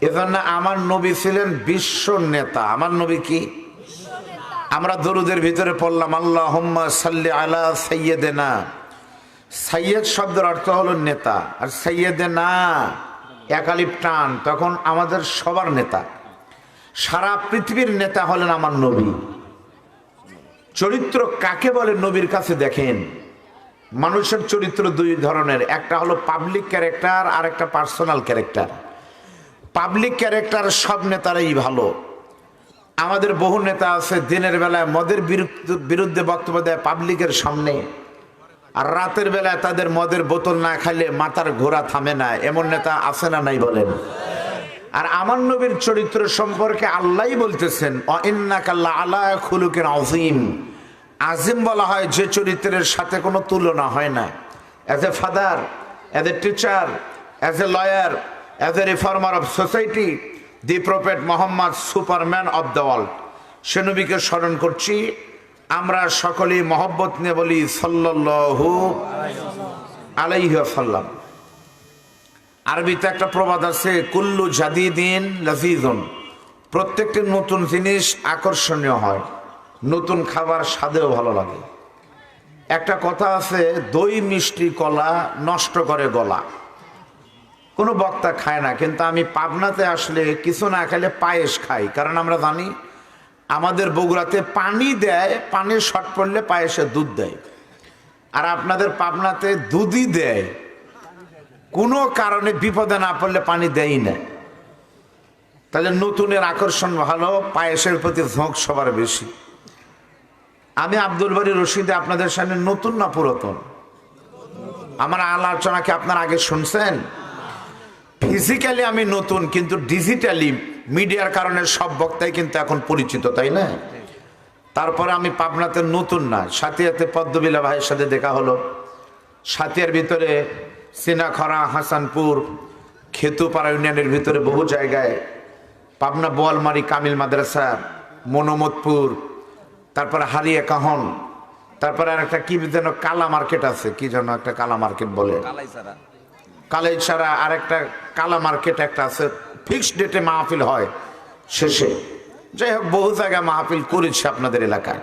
এজন্য আমার নবী ছিলেন বিশ্ব নেতা। আমার নবী কি? আমরা দরুদের ভিতরে পড়লাম আল্লাহুম্মা সাল্লি আলা সাইয়্যিদিনা। সাইয়্যিদ শব্দের অর্থ হলো নেতা, আর সাইয়্যিদিনা একালিপ টান, তখন আমাদের সবার নেতা, সারা পৃথিবীর নেতা হলেন আমার নবী। চরিত্র কাকে বলে নবীর কাছে দেখেন। মানুষের চরিত্র দুই ধরনের, একটা হলো পাবলিক ক্যারেক্টার আর একটা পার্সোনাল ক্যারেক্টার। পাবলিক ক্যারেক্টার সব নেতারাই ভালো। আমাদের বহু নেতা আছে দিনের বেলায় মদের বিরুদ্ধে বক্তব্য দেয় পাবলিকের সামনে, আর রাতের বেলায় তাদের মদের বোতল না খাইলে মাথার ঘোরা থামে না। এমন নেতা আছে না নাই বলেন? আর আমার নবীর চরিত্র সম্পর্কে আল্লাহই বলতেছেন ইন্নাকা লাআলা খুলুকিন আযীম। আজিম বলা হয় যে চরিত্রের সাথে কোনো তুলনা হয় না। As a father, as a teacher, as a lawyer, as a reformer of society, the prophet Muhammad superman of the world. সে নবীকে স্মরণ করছি। আমরা সকলেই মহব্বত নিয়ে বলি সাল্লাল্লাহু আলাইহি ওয়াসাল্লাম। আরবিতে একটা প্রবাদ আছে, কুল্লু জাদিদিন লাযীযুন। প্রত্যেকটি নতুন জিনিস আকর্ষণীয় হয়, নতুন খাবার স্বাদেও ভালো লাগে। একটা কথা আছে, দই মিষ্টি কলা নষ্ট করে গলা। কোনো বক্তা খায় না, কিন্তু আমি পাবনাতে আসলে কিছু না খেলে পায়েস খাই, কারণ আমরা জানি আমাদের বগুড়াতে পানি দেয়, পানির শর্ট পড়লে পায়েসে দুধ দেয়। আর আপনাদের পাবনাতে দুধই দেয়, কোনো কারণে বিপদে না পড়লে পানি দেয়ই না। তাহলে নতুনের আকর্ষণ ভালো, পায়েসের প্রতি ঝোঁক সবার বেশি। আমি আব্দুল বারী রশিদে আপনাদের সামনে নতুন না পুরাতন? আমার আলোচনা কি আপনারা আগে শুনছেন? ফিজিক্যালি আমি নতুন, কিন্তু ডিজিটালি মিডিয়ার কারণে সব বক্তাই কিন্তু এখন পরিচিত, তাই না? তারপরে আমি পাবনাতে নতুন না। সাথিয়াতে পদ্মবিলা ভাইয়ের সাথে দেখা হলো। সাথিয়ার ভিতরে সিনাখরা, হাসানপুর, খেতুপাড়া ইউনিয়নের ভিতরে বহু জায়গায়, পাবনা বোয়ালমারি কামিল মাদ্রাসা, মনোমতপুর, তারপরে হারিয়া কাহন, তারপরে আর একটা কি যেন কালা মার্কেট আছে, কি যেন একটা কালা মার্কেট বলে, কালাইছাড়া, আর একটা কালা মার্কেট একটা আছে। ফিক্সড ডেটে মাহফিল হয় শেষে। যাই হোক, বহু জায়গায় মাহফিল করেছে আপনাদের এলাকায়।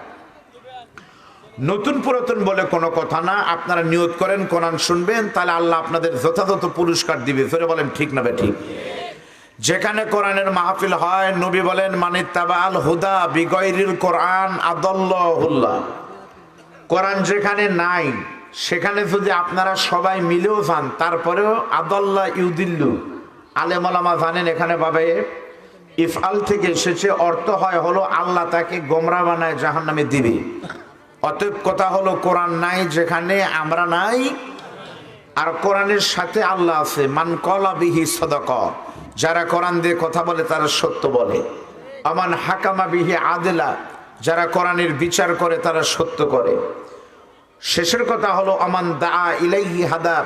নতুন পুরাতন বলে কোনো কথা না। আপনারা নিয়ত করেন কোরআন শুনবেন, তাহলে আল্লাহ আপনাদের যথাযথ পুরস্কার দিবে। ফিরে বলেন ঠিক না বেঠিক? যেখানে কোরআনের মাহফিল হয়, নবী বলেন মানিত্তাবাল হুদা বিগয়রিল কোরআন আদাল্লাহুল্লাহ। কোরআন যেখানে নাই, সেখানে যদি আপনারা সবাই মিলেও যান, তারপরেও আদাল্লাহ ইউদিল্লু। আলেম ওলামা জানেন এখানে ভাবে ইফআল থেকে এসেছে, অর্থ হয় হলো আল্লাহ তাকে গোমরা বানায় জাহান্নামে দিবে। অতএব কথা হলো কোরআন নাই যেখানে, আমরা নাই, আর কোরআনের সাথে আল্লাহ আছে। মান কলা বিহি সাদাকা। যারা কোরআন দিয়ে কথা বলে তারা সত্য বলে। আমান হাকামা বিহি আদলা। যারা কোরআনের বিচার করে তারা সত্য করে। শেষের কথা হলো আমান দা ইলাইহি হাদা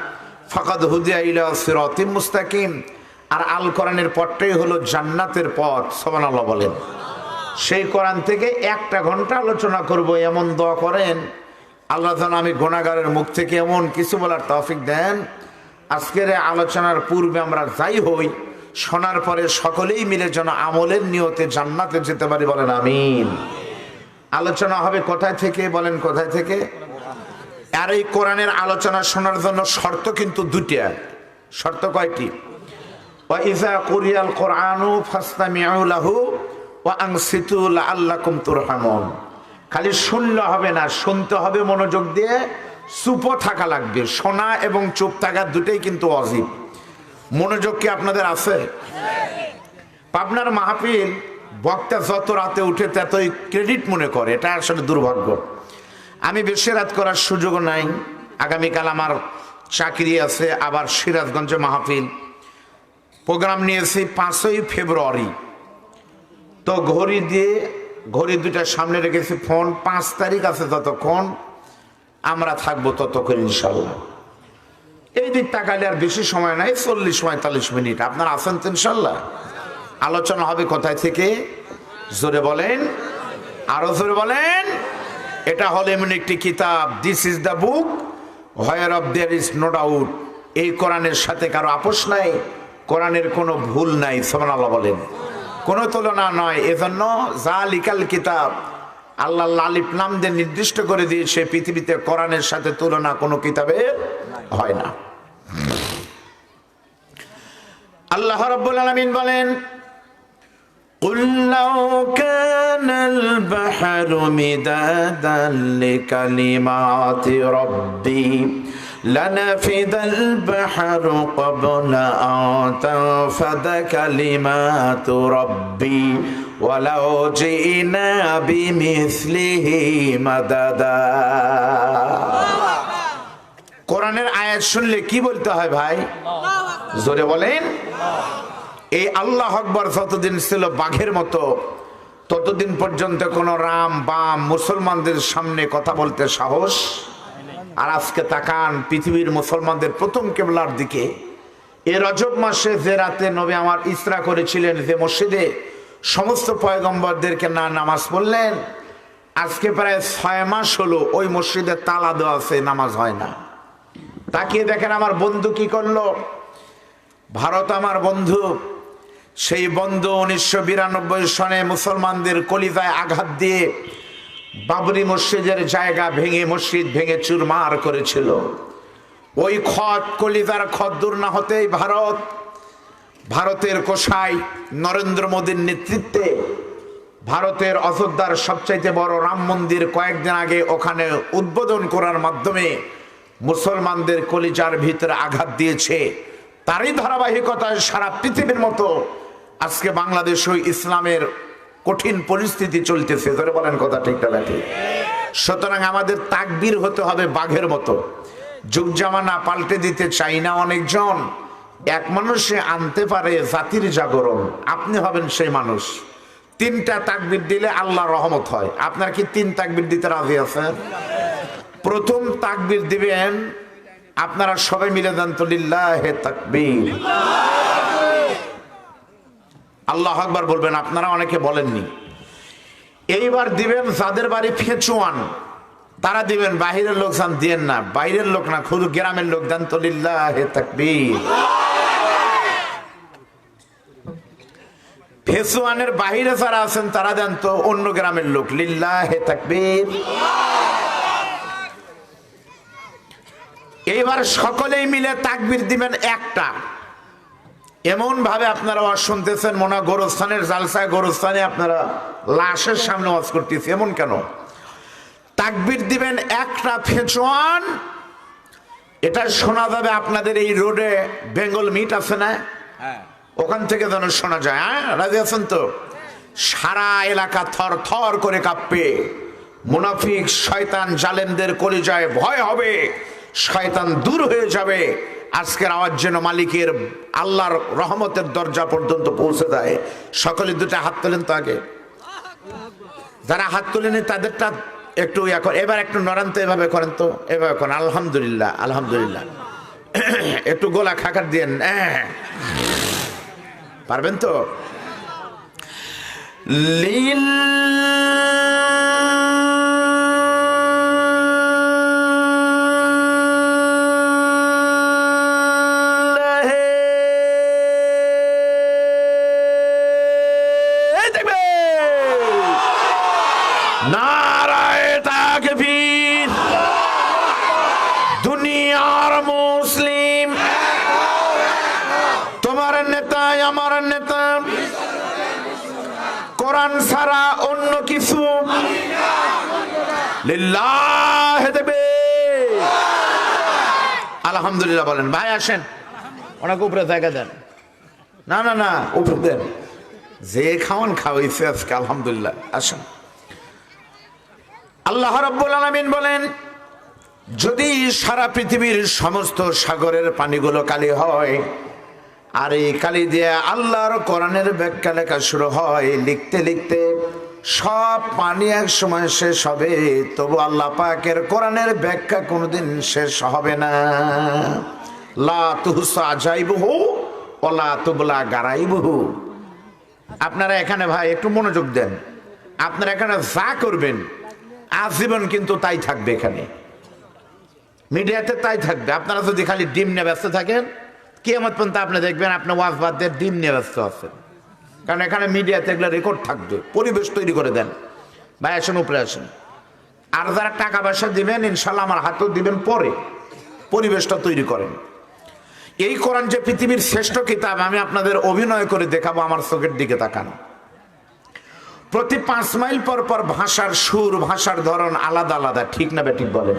ফাকাদ হুদিয়া ইলা সিরাতিম মুস্তাকিম। আর আল কোরআনের পথটাই হলো জান্নাতের পথ। সুবহানাল্লাহ বলেন। সেই কোরআন থেকে একটা ঘন্টা আলোচনা করব, এমন দোয়া করেন আল্লাহ যেন আমি গুনাহগারের মুখ থেকে এমন কিছু বলার তৌফিক দেন। আজকের আলোচনার পূর্বে আমরা যাই হই, শোনার পরে সকলেই মিলে যেন আমলের নিয়তে জান্নাতে যেতে পারি, বলেন আমিন। আলোচনা হবে কোথায় থেকে বলেন? কোথায় থেকে? আর এই কোরআনের আলোচনা শোনার জন্য শর্ত কিন্তু দুইটা। শর্ত কয়টি? ওয়া ইযা কুরিয়াল কোরআনু ফাসতামিউ লাহু ওয়া আনসিতু লাআল্লাকুম তুরহামুন। খালি শুনলে হবে না, শুনতে হবে মনোযোগ দিয়ে, চুপও থাকা লাগবে। শোনা এবং চুপ থাকা দুটোই কিন্তু ওয়াজিব। মনোযোগ কি আপনাদের আছে? পাবনার মাহফিল বক্তা যত রাতে উঠে ততই ক্রেডিট মনে করে, এটা আসলে দুর্ভাগ্য। আমি বেশি রাত করার সুযোগ নাই। আগামীকাল আমার চাকরি আছে, আবার সিরাজগঞ্জে মাহফিল প্রোগ্রাম নিয়েছি 5ই ফেব্রুয়ারি। তো ঘড়ি দুটার সামনে রেখেছি, ফোন 5 তারিখ আছে, ততক্ষণ আমরা থাকবো ততক্ষণ ইনশাল্লাহ। এই দিক তাকালে আর বেশি সময় নাই, 40-45 মিনিট। আপনারা আছেন তো ইনশাল্লাহ? আলোচনা হবে কোথায় থেকে? জোরে বলেন, আরো জোরে বলেন। এটা হলো এমন একটি কিতাব, this is the book where of there is no doubt. এই কোরআনের সাথে কারো আপোষ নাই, কোরআনের কোনো ভুল নাই, সুবহানাল্লাহ বলেন, কোনো তুলনা নয়। এজন্য জালিকাল কিতাব, আল্লাহ আলিফ লাম দিয়ে নির্দিষ্ট করে দিয়েছে পৃথিবীতে কোরআনের সাথে তুলনা কোনো কিতাবের হয় না। আল্লাহ রাব্বুল আলামিন বলেন, قُلْ لَوْ كَانَ الْبَحْرُ مِدَادًا لِكَلِمَاتِ رَبِّي لَنَفِدَ الْبَحْرُ قَبْلَ أَن تَنفَدَ كَلِمَاتُ رَبِّي وَلَوْ جِئْنَا بِمِثْلِهِ مَدَدًا। কোরআনের আয়াত শুনলে কি বলতে হয় ভাই? জোরে বলেন। এই আল্লাহ আকবার যতদিন ছিল বাঘের মতো, ততদিন পর্যন্ত কোন রাম বাম মুসলমানদের সামনে কথা বলতে সাহস। আর আজকে তাকান পৃথিবীর মুসলমানদের প্রথম কিবলার দিকে। এই রজব মাসে যে রাতে নবী আমার ইসরা করেছিলেন, যে মসজিদে সমস্ত পয়গম্বরদেরকে না নামাজ পড়লেন, আজকে প্রায় 6 মাস হলো ওই মসজিদে তালা দেওয়া আছে, নামাজ হয় না। তাকিয়ে দেখেন আমার বন্ধু কি করলো। ভারত আমার বন্ধু, সেই বন্ধু 1992 সনে মুসলমানদের কলিজায় আঘাত দিয়ে বাবরি মসজিদের জায়গা ভেঙে, মসজিদ ভেঙে চুরমার করেছিল। ওই ক্ষত, কলিজার ক্ষত দূর না হতেই ভারতের কোষাই নরেন্দ্র মোদীর নেতৃত্বে ভারতের অযোধ্যার সবচাইতে বড় রাম মন্দির কয়েকদিন আগে ওখানে উদ্বোধন করার মাধ্যমে মুসলমানদের কলিজার ভিতরে আঘাত দিয়েছে। তারই ধারাবাহিকতায় সারা পৃথিবীর মতো আজকে বাংলাদেশে ইসলামের কঠিন পরিস্থিতি চলতেছে। ধরে বলেন কথা ঠিক না ঠিক? সুতরাং আমাদের তাকবীর হতে হবে বাঘের মতো। যুগ জামানা পাল্টে দিতে চাই না অনেকজন। এক মানুষে আনতে পারে জাতির জাগরণ, আপনি হবেন সেই মানুষ। 3টা তাকবীর দিলে আল্লাহ রহমত হয়। আপনার কি 3 তাকবীর দিতে রাজি আছেন? প্রথম তাকবীর দিবেন আপনারা সবাই মিলে দেন তো, লিল্লাহে তাকবীর, আল্লাহু আকবার বলবেন। আপনারা অনেকে বলেননি। এইবার দিবেন যাদের বাড়ি ফেচুয়ান, তারা দিবেন। বাহিরের লোক যান দিয়েন না, বাইরের লোক না, শুধু গ্রামের লোক দেন তো, লিল্লাহে তাকবীর। ফেচুয়ানের বাহিরে যারা আছেন তারা দেন তো অন্য গ্রামের লোক, লিল্লাহে তাকবীর। এইবার সকলেই মিলে তাকবীর দিবেন একটা। এমন ভাবে আপনারা ওয়াজ শুনতেছেন মনে হয় গোরস্থানের জালসায়, গোরস্থানে আপনারা লাশের সামনে ওয়াজ করতেছে। এমন কেন? তাকবীর দিবেন একটা ফেচুয়ান। এটা শোনা যাবে আপনাদের এই রোডে বেঙ্গল মিট আছে না, ওখান থেকে যেন শোনা যায়। হ্যাঁ, রাজি আছেন তো? সারা এলাকা থর থর করে কাঁপবে। মুনাফিক শয়তান জালেমদের কলিজায় ভয় হবে, শয়তান দূর হয়ে যাবে। আজকের আওয়াজ যেন মালিকের আল্লাহর রহমতের দরজা পর্যন্ত পৌঁছে দেয়। সকলে 2টা হাত তোলেন তো আগে। যারা হাত তোলেনি তাদেরটা একটু এবার একটু নরান্ত এভাবে করেন তো, এভাবে করেন। আলহামদুলিল্লাহ, আলহামদুলিল্লাহ। একটু গোলা খাকার দিয়েন, পারবেন তো? নারায়ে তাকবীর। দুনিয়ার মুসলিম, তোমার নেতা আমার নেতা, কোরআন ছাড়া অন্য কিছু, লিল্লাহে তাকবীর। আলহামদুলিল্লাহ বলেন। ভাই আসেন, ওনাকে উপরে জায়গা দেন। না না না, উপরে দেন। যে খাওয়ান খাওয়াইছে আজকে, আলহামদুলিল্লাহ। আসেন। আল্লাহ রাব্বুল আলামিন বলেন, যদি সারা পৃথিবীর সমস্ত সাগরের পানিগুলো কালি হয়, আর এই কালি দিয়ে আল্লাহর কোরআনের ব্যাখ্যা লেখা শুরু হয়, লিখতে লিখতে সব পানি এক সময় শেষ হবে, তবু আল্লাহ পাকের কোরআনের ব্যাখ্যা কোনোদিন শেষ হবে না। লা তুহসা জাইবুহু ওয়ালা তুবলা গারাইবুহু। আপনারা এখানে ভাই একটু মনোযোগ দেন। আপনারা এখানে যা করবেন আজীবন কিন্তু তাই থাকবে। এখানে মিডিয়াতে তাই থাকবে। আপনারা যদি খালি ডিম নিয়ে ব্যস্ত থাকেন কিয়ামত পর্যন্ত আপনি দেখবেন আপনি ওয়াজ বাদ দিয়ে ডিম নিয়ে ব্যস্ত আছেন, কারণ এখানে মিডিয়াতে এগুলো রেকর্ড থাকবে। পরিবেশ তৈরি করে দেন ভাই, আসেন উপরে আসেন। আর যারা টাকা পয়সা দিবেন ইনশাল্লাহ আমার হাতেও দিবেন, পরে পরিবেশটা তৈরি করেন। এই কোরআন যে পৃথিবীর শ্রেষ্ঠ কিতাব, আমি আপনাদের অভিনয় করে দেখাবো, আমার চোখের দিকে তাকান। প্রতি 5 মাইল পর পর ভাষার সুর, ভাষার ধরন আলাদা আলাদা, ঠিক না বেঠিক বলেন?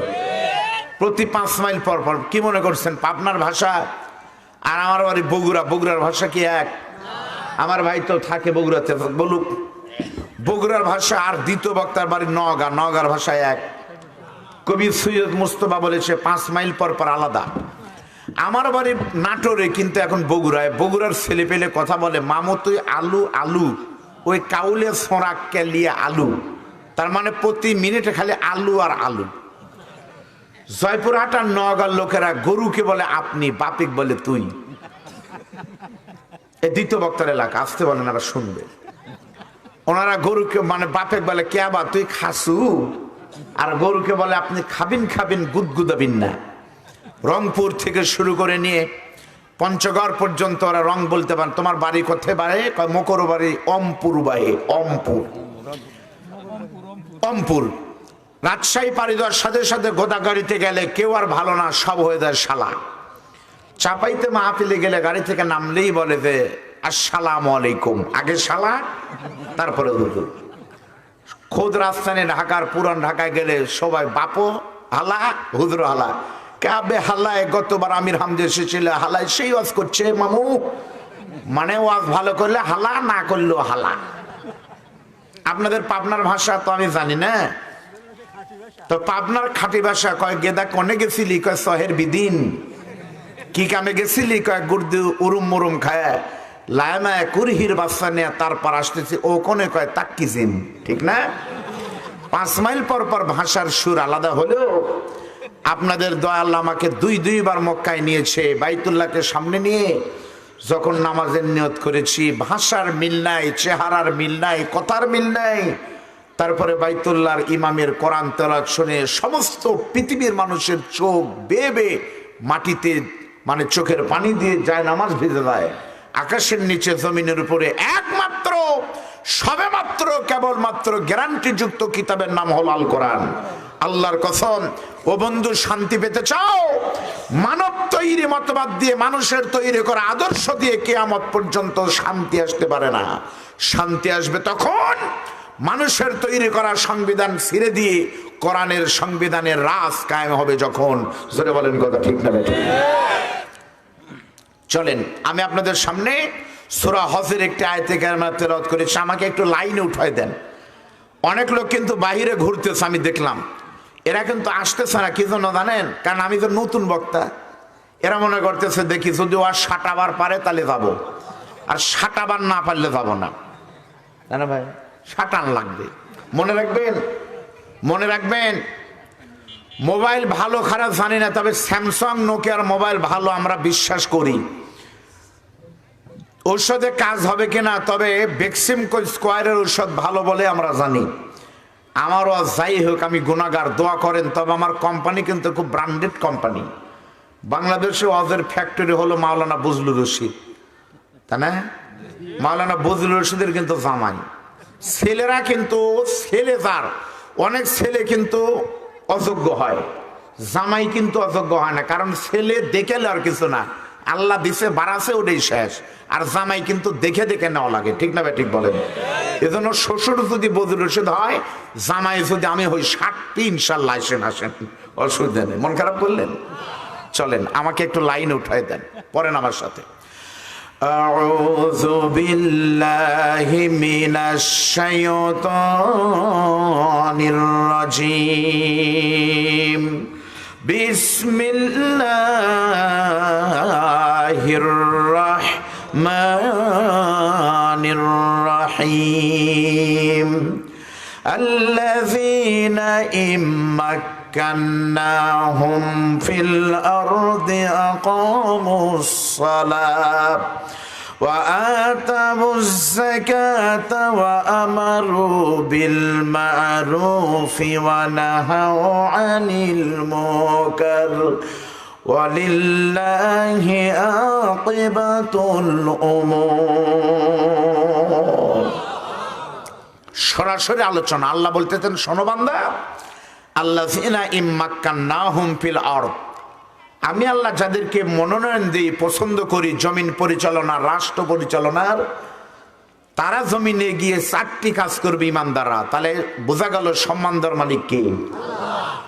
প্রতি 5 মাইল পর পর। কি মনে করছেন পাবনার ভাষা আর আমার বাড়ি বগুড়া, বগুড়ার ভাষা কি এক? আমার ভাই তো থাকে বগুড়াতে, বলুক বগুড়ার ভাষা। আর দ্বিতীয় বক্তার বাড়ি নওগাঁ, নওগাঁর ভাষা এক। কবি সৈয়দ মুস্তফা বলেছে 5 মাইল পর পর আলাদা। আমার বাড়ি নাটোরে, কিন্তু এখন বগুড়ায়। বগুড়ার ছেলে পেলে কথা বলে মামু তুই আলু আলু, ওই কাউলে সোঁড়া কেলিয়ে আলু, তার মানে প্রতি মিনিটে খালি আলু আর আলু। জয়পুরহাট আর নওগাঁর লোকেরা গরুকে বলে আপনি, বাপিক বলে তুই। এই দ্বিতীয় বক্তার এলাকা, আসতে বলেন ওরা শুনবে। ওনারা গরুকে মানে বাপেক বলে কে বা তুই খাসু, আর গরুকে বলে আপনি খাবিন খাবিন গুদগুদাবিন না। রংপুর থেকে শুরু করে নিয়ে পঞ্চগড় পর্যন্ত ওরা রং বলতে পারেন। তোমার বাড়ি কোথায় বাড়ে? মকর বাড়ি অমপুর বাহে, অমপুর অমপুর। রাজশাহী পাড়ি দেওয়ার সাথে সাথে গোদাগাড়িতে গেলে কেউ আর ভালো না, সব হয়ে যায় শালা। চাপাইতে মাহফিলে গেলে গাড়ি থেকে নামলেই বলে যে আসসালামু আলাইকুম, আগে শালা তারপরে হুজুর। খোদ রাজধানী ঢাকার পুরান ঢাকায় গেলে সবাই বাপো হালা, হুজুর হালা। কাবে হালায় গতবার আমির হামজা এসেছিল, হালায় সেই ওয়াজ করছে মামু, মানে ওয়াজ ভালো করলে হালা, না করলেও হালা। আপনাদের পাবনার ভাষা তো আমি জানি না, তো পাবনার খাঁটি ভাষা কয় গেদা কনে গেছিলি, কয় শহের বিদিন। কি কামে গেছিলি, কয় গুর্দু উরুম মুরুম খায় লায়মায় কুরহির বাচ্চা নিয়ে তারপর আসতেছি, ও কোনে কয় তাক্কিজিন। ঠিক না? 5 মাইল পর পর ভাষার সুর আলাদা হলেও আপনাদের দয়াল আমাকে দুইবার মক্কায় নিয়েছে। বাইতুল্লাহকে সামনে নিয়ে যখন নামাজের নিয়ত করেছি, ভাষার মিল নাই, চেহারার মিল নাই, কথার মিল নাই। তারপরে বাইতুল্লাহর ইমামের কোরআন তেলাওয়াত শুনে সমস্ত পৃথিবীর মানুষের চোখ বেয়ে বেয়ে মাটিতে মানে চোখের পানি দিয়ে যায়, নামাজ ভিজে যায়। আকাশের নিচে জমিনের উপরে একমাত্র সবেমাত্র কেবলমাত্র গ্যারান্টিযুক্ত কিতাবের নাম হল আল কোরআন। আল্লাহর কসম, ও বন্ধু শান্তি পেতে চাও? মানব তৈরি মতবাদ দিয়ে, মানুষের তৈরি করা আদর্শ দিয়ে কিয়ামত পর্যন্ত শান্তি আসতে পারে না। শান্তি আসবে তখন মানুষের তৈরি করা সংবিধান ছিঁড়ে দিয়ে কোরআনের সংবিধানের রাজ কায়েম হবে যখন। জোরে বলেন কথা ঠিক না? চলেন আমি আপনাদের সামনে সূরা হজের একটি আয়াতে কারিমা তেলাওয়াত করেছি, আমাকে একটু লাইনে উঠায় দেন। অনেক লোক কিন্তু বাহিরে ঘুরতেছে, আমি দেখলাম। এরা কিন্তু আসতেছে না, কি জন্য জানেন? কারণ আমি তো নতুন বক্তা। এরা মনে করতেছে দেখি যদি ও আর 60 বার পারে তাহলে যাবো, আর 60 বার না পারলে যাবো না। না ভাই, 60 লাগবে। মনে রাখবেন, মনে রাখবেন, মোবাইল ভালো খারাপ জানি না, তবে স্যামসাং নোকিয়ার মোবাইল ভালো আমরা বিশ্বাস করি। ঔষধে কাজ হবে কিনা, তবে বেক্সিম স্কোয়ারের ঔষধ ভালো বলে আমরা জানি। আমারও যাই হোক, আমি গুনাহগার, দোয়া করেন। তবে আমার কোম্পানি কিন্তু খুব ব্র্যান্ডেড কোম্পানি। বাংলাদেশে ওয়াজের ফ্যাক্টরি হলো মাওলানা বজলুর রশিদ, তাই না? মাওলানা বজলুর রশিদের কিন্তু জামাই। ছেলেরা কিন্তু ছেলে, যার অনেক ছেলে কিন্তু অযোগ্য হয়, জামাই কিন্তু অযোগ্য হয় না। কারণ ছেলে দেখেলে আর কিছু না, আল্লাহ দিছে বাড়াছে ওটাই শেষ। আর জামাই কিন্তু দেখে দেখে নেওয়া লাগে, ঠিক না ভাই? ঠিক বলেন। এজন্য শ্বশুর যদি বজলুর রশিদ হয়, জামাই যদি আমি হই 60টি, ইনশাল্লাহ আসেন আসেন, অসুবিধা নেই। মন খারাপ করলেন? চলেন আমাকে একটু লাইনে উঠাই দেন, পড়েন আমার সাথে। আউযু বিল্লাহি মিনাশ শাইতানির রাজিম। বিসমিল্লাহির রাহমানির রাহিম। আল্লাযীনা ইম্মাক্কান্নাহুম ফিল আরদি আকামুস সালাহ ওয়া আতাবুজ যাকাতা ওয়া আমারু বিল মা'রুফি ওয়া নাহাউ আনিল মুনকার ওয়ালিল্লাহি আকিবাতুল উমুর। সরাসরি আলোচনা। আল্লাহ বলতেছেন, শোনো বান্দা, আল্লাযিনা ইম্মাক্কান্নাহুম ফিল আরদ, আমি আল্লাহ যাদেরকে মনোনয়ন দিই, পছন্দ করি জমিন পরিচালনা, রাষ্ট্র পরিচালনার, তারা জমিনে গিয়ে 4টি কাজ করবে ইমানদাররা। তাহলে বোঝা গেল সম্মান দেওয়ার মালিক কে?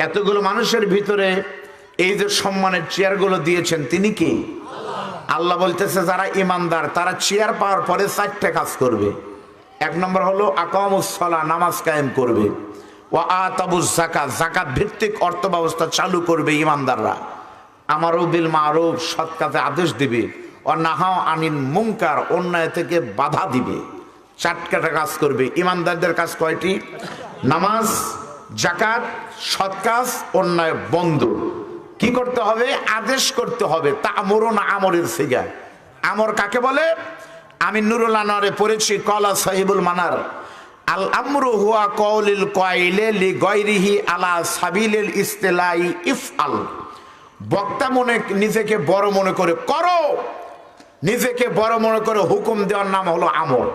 এতগুলো মানুষের ভিতরে এই যে সম্মানের চেয়ারগুলো দিয়েছেন তিনি কি? আল্লাহ বলতেছে যারা ইমানদার তারা চেয়ার পাওয়ার পরে 4টে কাজ করবে। 1 নম্বর হলো আকামুস সালাহ, নামাজ কায়েম করবে। ওয়া আতাবুজ যাকাত, যাকাত ভিত্তিক অর্থ ব্যবস্থা চালু করবে ইমানদাররা। আমারু বিল মারুফ, সৎ কাজে আদেশ দিবে। ও নাহাও আনিল মুনকার, অন্যায় থেকে বাধা দিবে। 4টা কাজ করবে ইমানদারদের। কাজ কয়টি? নামাজ, যাকাত, সৎ কাজ, অন্যায় বন্ধ। কি করতে হবে? আদেশ করতে হবে। তা'মুরুনা, আমরের সিগা। আমর কাকে বলে? আমি নুরুল আনোয়ারে পড়েছি, কলা সাহিবুল মানার, আল আমরু হুয়া কওলিল কাইলি লিগাইরিহি আলা সাবিলিল ইস্তিলাই ইফআল। বক্তা নিজেকে বড় মনে করে করো, নিজেকে বড় মনে করে হুকুম দেওয়ার নাম হলো আমর।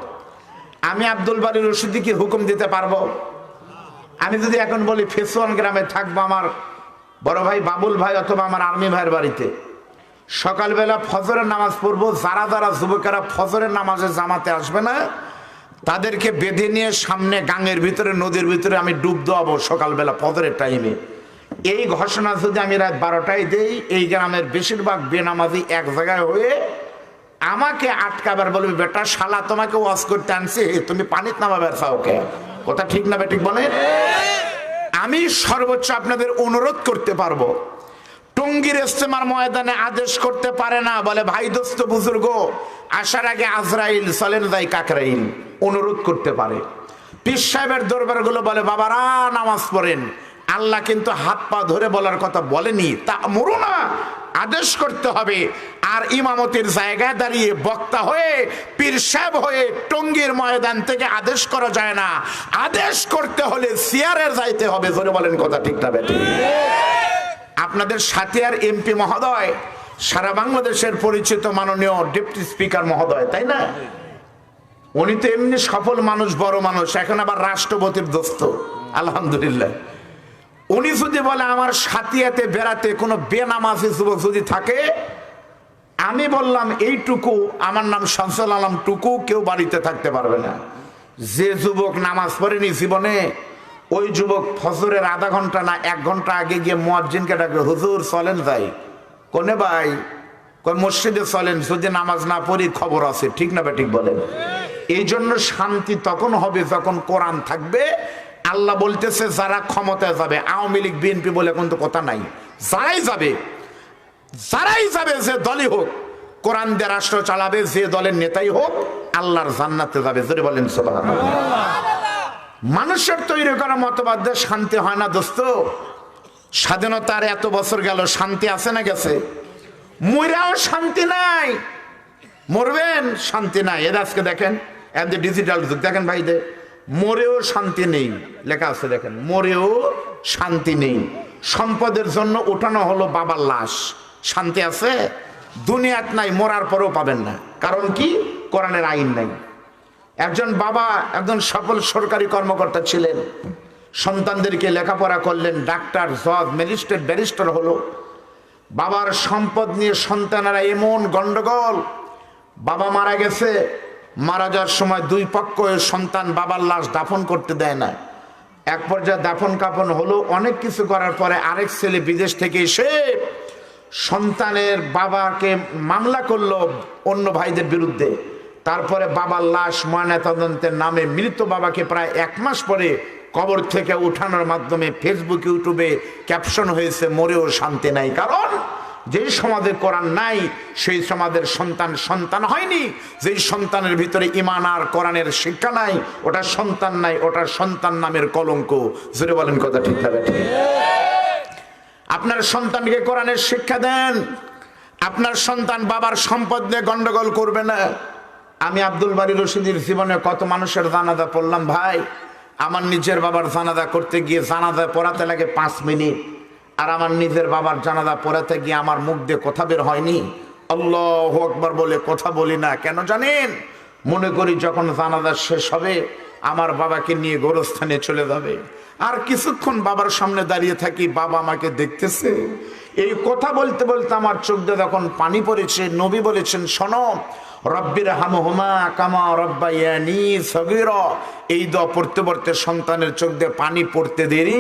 আমি আব্দুল বারী রশিদি কি হুকুম দিতে পারবো? আমি যদি এখন বলি ফেসওয়ান গ্রামে থাকবো, আমার বড় ভাই বাবুল ভাই অথবা আমার আর্মি ভাইয়ের বাড়িতে, সকালবেলা ফজরের নামাজ পড়বো, যারা যারা যুবকেরা ফজরের নামাজে জামাতে আসবে না তাদেরকে বেঁধে নিয়ে সামনে গাঙের ভিতরে, নদীর ভিতরে আমি ডুব দেওয়াবো সকালবেলা ফজরের টাইমে। এই ঘোষণা যদি আমি রাত 12টায় দেই, এই গ্রামের বেশিরভাগ বেনামাজি এক জায়গায় হয়ে আমাকে আটকাবার বলবে, বেটা শালা তোমাকে ওয়াজ করতে আনছে, তুমি পানিতে নামাবে ওকে। কথা ঠিক না বেঠিক বলেন? আমি সর্বোচ্চ আপনাদের অনুরোধ করতে পারবো, টঙ্গীর ইস্তেমার ময়দানে আদেশ করতে পারে না, বলে ভাই দোস্ত বুজুর্গ আসার আগে আজরাইল চলেন যাই কাকরাইল, অনুরোধ করতে পারে। পীর সাহেবের দরবার গুলো বলে বাবারা নামাজ পড়েন। আল্লাহ কিন্তু হাত পা ধরে বলার কথা বলেনি, তা মরু না, আদেশ করতে হবে। আর ইমামতির জায়গায় দাঁড়িয়ে বক্তা হয়ে, পীর সাহেব হয়ে টঙ্গীর ময়দান থেকে আদেশ করা যায় না। আদেশ করতে হলে চেয়ারে যাইতে হবে। ধরে বলেন কথা ঠিক না বেঠিক? আপনাদের সাথিয়ার এমপি মহোদয়, সারা বাংলাদেশের পরিচিত মাননীয় ডেপুটি স্পিকার মহোদয়, তাই না? উনি তো এমনি সফল মানুষ, বড় মানুষ, এখন আবার রাষ্ট্রপতির দোস্ত, আলহামদুলিল্লাহ। উনি যদি বলে আমার সাথিয়াতে বেড়াতে কোনো বেনামাজি যুবক যদি থাকে, আমি বললাম এইটুকু, আমার নাম শামসুল আলম টুকু, কেউ বাড়িতে থাকতে পারবে না। যে যুবক নামাজ পড়েনি জীবনে, ওই যুবক ফজরের আধা ঘন্টা না 1 ঘন্টা আগে গিয়ে মুয়াজ্জিনকে ডাকবে, হুজুর চলেন যাই। কোনে ভাই? মসজিদে চলেন, যদি নামাজ না পড়ি খবর আছে। ঠিক না বেঠিক বলেন? এই জন্য শান্তি তখন হবে যখন কোরআন থাকবে। আল্লাহ বলতেছে যারা ক্ষমতায় যাবে, আওয়ামী লীগ বিএনপি বলে কিন্তু কথা নাই, যারাই যাবে, যারাই যাবে, যে দলই হোক, কোরআন দিয়ে রাষ্ট্র চালাবে, যে দলের নেতাই হোক, আল্লাহর জান্নাতে যাবে। জোরে বলেন সুবহানাল্লাহ। মানুষের তৈরি করা মতবাদ দিয়ে শান্তি হয় না দোস্ত। স্বাধীনতার এত বছর গেল, শান্তি আছে না গেছে? মইরাও শান্তি নাই, মরবেন শান্তি নাই। এর আজকে দেখেন ডিজিটাল যুগ, দেখেন ভাইদের মরেও শান্তি নেই, লেখা আছে দেখেন, মরেও শান্তি নেই। সম্পদের জন্য ওঠানো হলো বাবার লাশ, শান্তি আছে? দুনিয়াত নাই, মরার পরেও পাবেন না। কারণ কি? কোরআনের আইন নাই। একজন বাবা একজন সফল সরকারি কর্মকর্তা ছিলেন, সন্তানদেরকে লেখাপড়া করলেন, ডাক্তার, জজ, ম্যাজিস্ট্রেট, ব্যারিস্টার হলো। বাবার সম্পদ নিয়ে সন্তানেরা এমন গন্ডগোল, বাবা মারা গেছে, মারা যাওয়ার সময় 2 পক্ষ সন্তান বাবার লাশ দাফন করতে দেয় না। এক পর্যায়ে দাফন কাফন হলো, অনেক কিছু করার পরে আরেক ছেলে বিদেশ থেকে এসে সন্তানের বাবাকে মামলা করলো অন্য ভাইদের বিরুদ্ধে। তারপরে বাবার লাশ ময়নাতদন্তের নামে মৃত বাবাকে প্রায় 1 মাস পরে কবর থেকে উঠানোর মাধ্যমে ফেসবুক, ইউটিউবে ক্যাপশন হয়েছে মরেও শান্তি নাই। কারণ যেই সমাজের কোরআন নাই, সেই সমাজের সন্তান সন্তান হয়নি। যেই সন্তানের ভিতরে ঈমান আর কোরআনের শিক্ষা নাই, ওটা সন্তান নাই, ওটা সন্তান নামের কলঙ্ক। জোরে বলেন কথা ঠিক না বেঠিক? আপনার সন্তানকে কোরআনের শিক্ষা দেন, আপনার সন্তান বাবার সম্পদ নিয়ে গন্ডগোল করবে না। আমি আব্দুল বারী রশিদির জীবনে কত মানুষের জানাজা পড়লাম ভাই। আমার নিজের বাবার জানাজা করতে গিয়ে জানাজা পড়াতে লাগে 5 মিনিট। আর আমার নিজের বাবার জানাজা পড়াতে গিয়ে আমার মুখ দিয়ে কথা বের হয়নি। আল্লাহু আকবার বলে কথা বলি না কেন জানেন? মনে করি যখন জানাজা শেষ হবে আমার বাবাকে নিয়ে গোরস্থানে চলে যাবে, আর কিছুক্ষণ বাবার সামনে দাঁড়িয়ে থাকি, বাবা আমাকে দেখতেছে। এই কথা বলতে বলতে আমার চোখ দিয়ে যখন পানি পড়েছে, নবী বলেছেন, শোনো, রব্বির হামহুমা কামা রব্বায়ানি সগীরা, এই দোয়া পড়তে পড়তে সন্তানের চোখ দিয়ে পানি পড়তে দেরি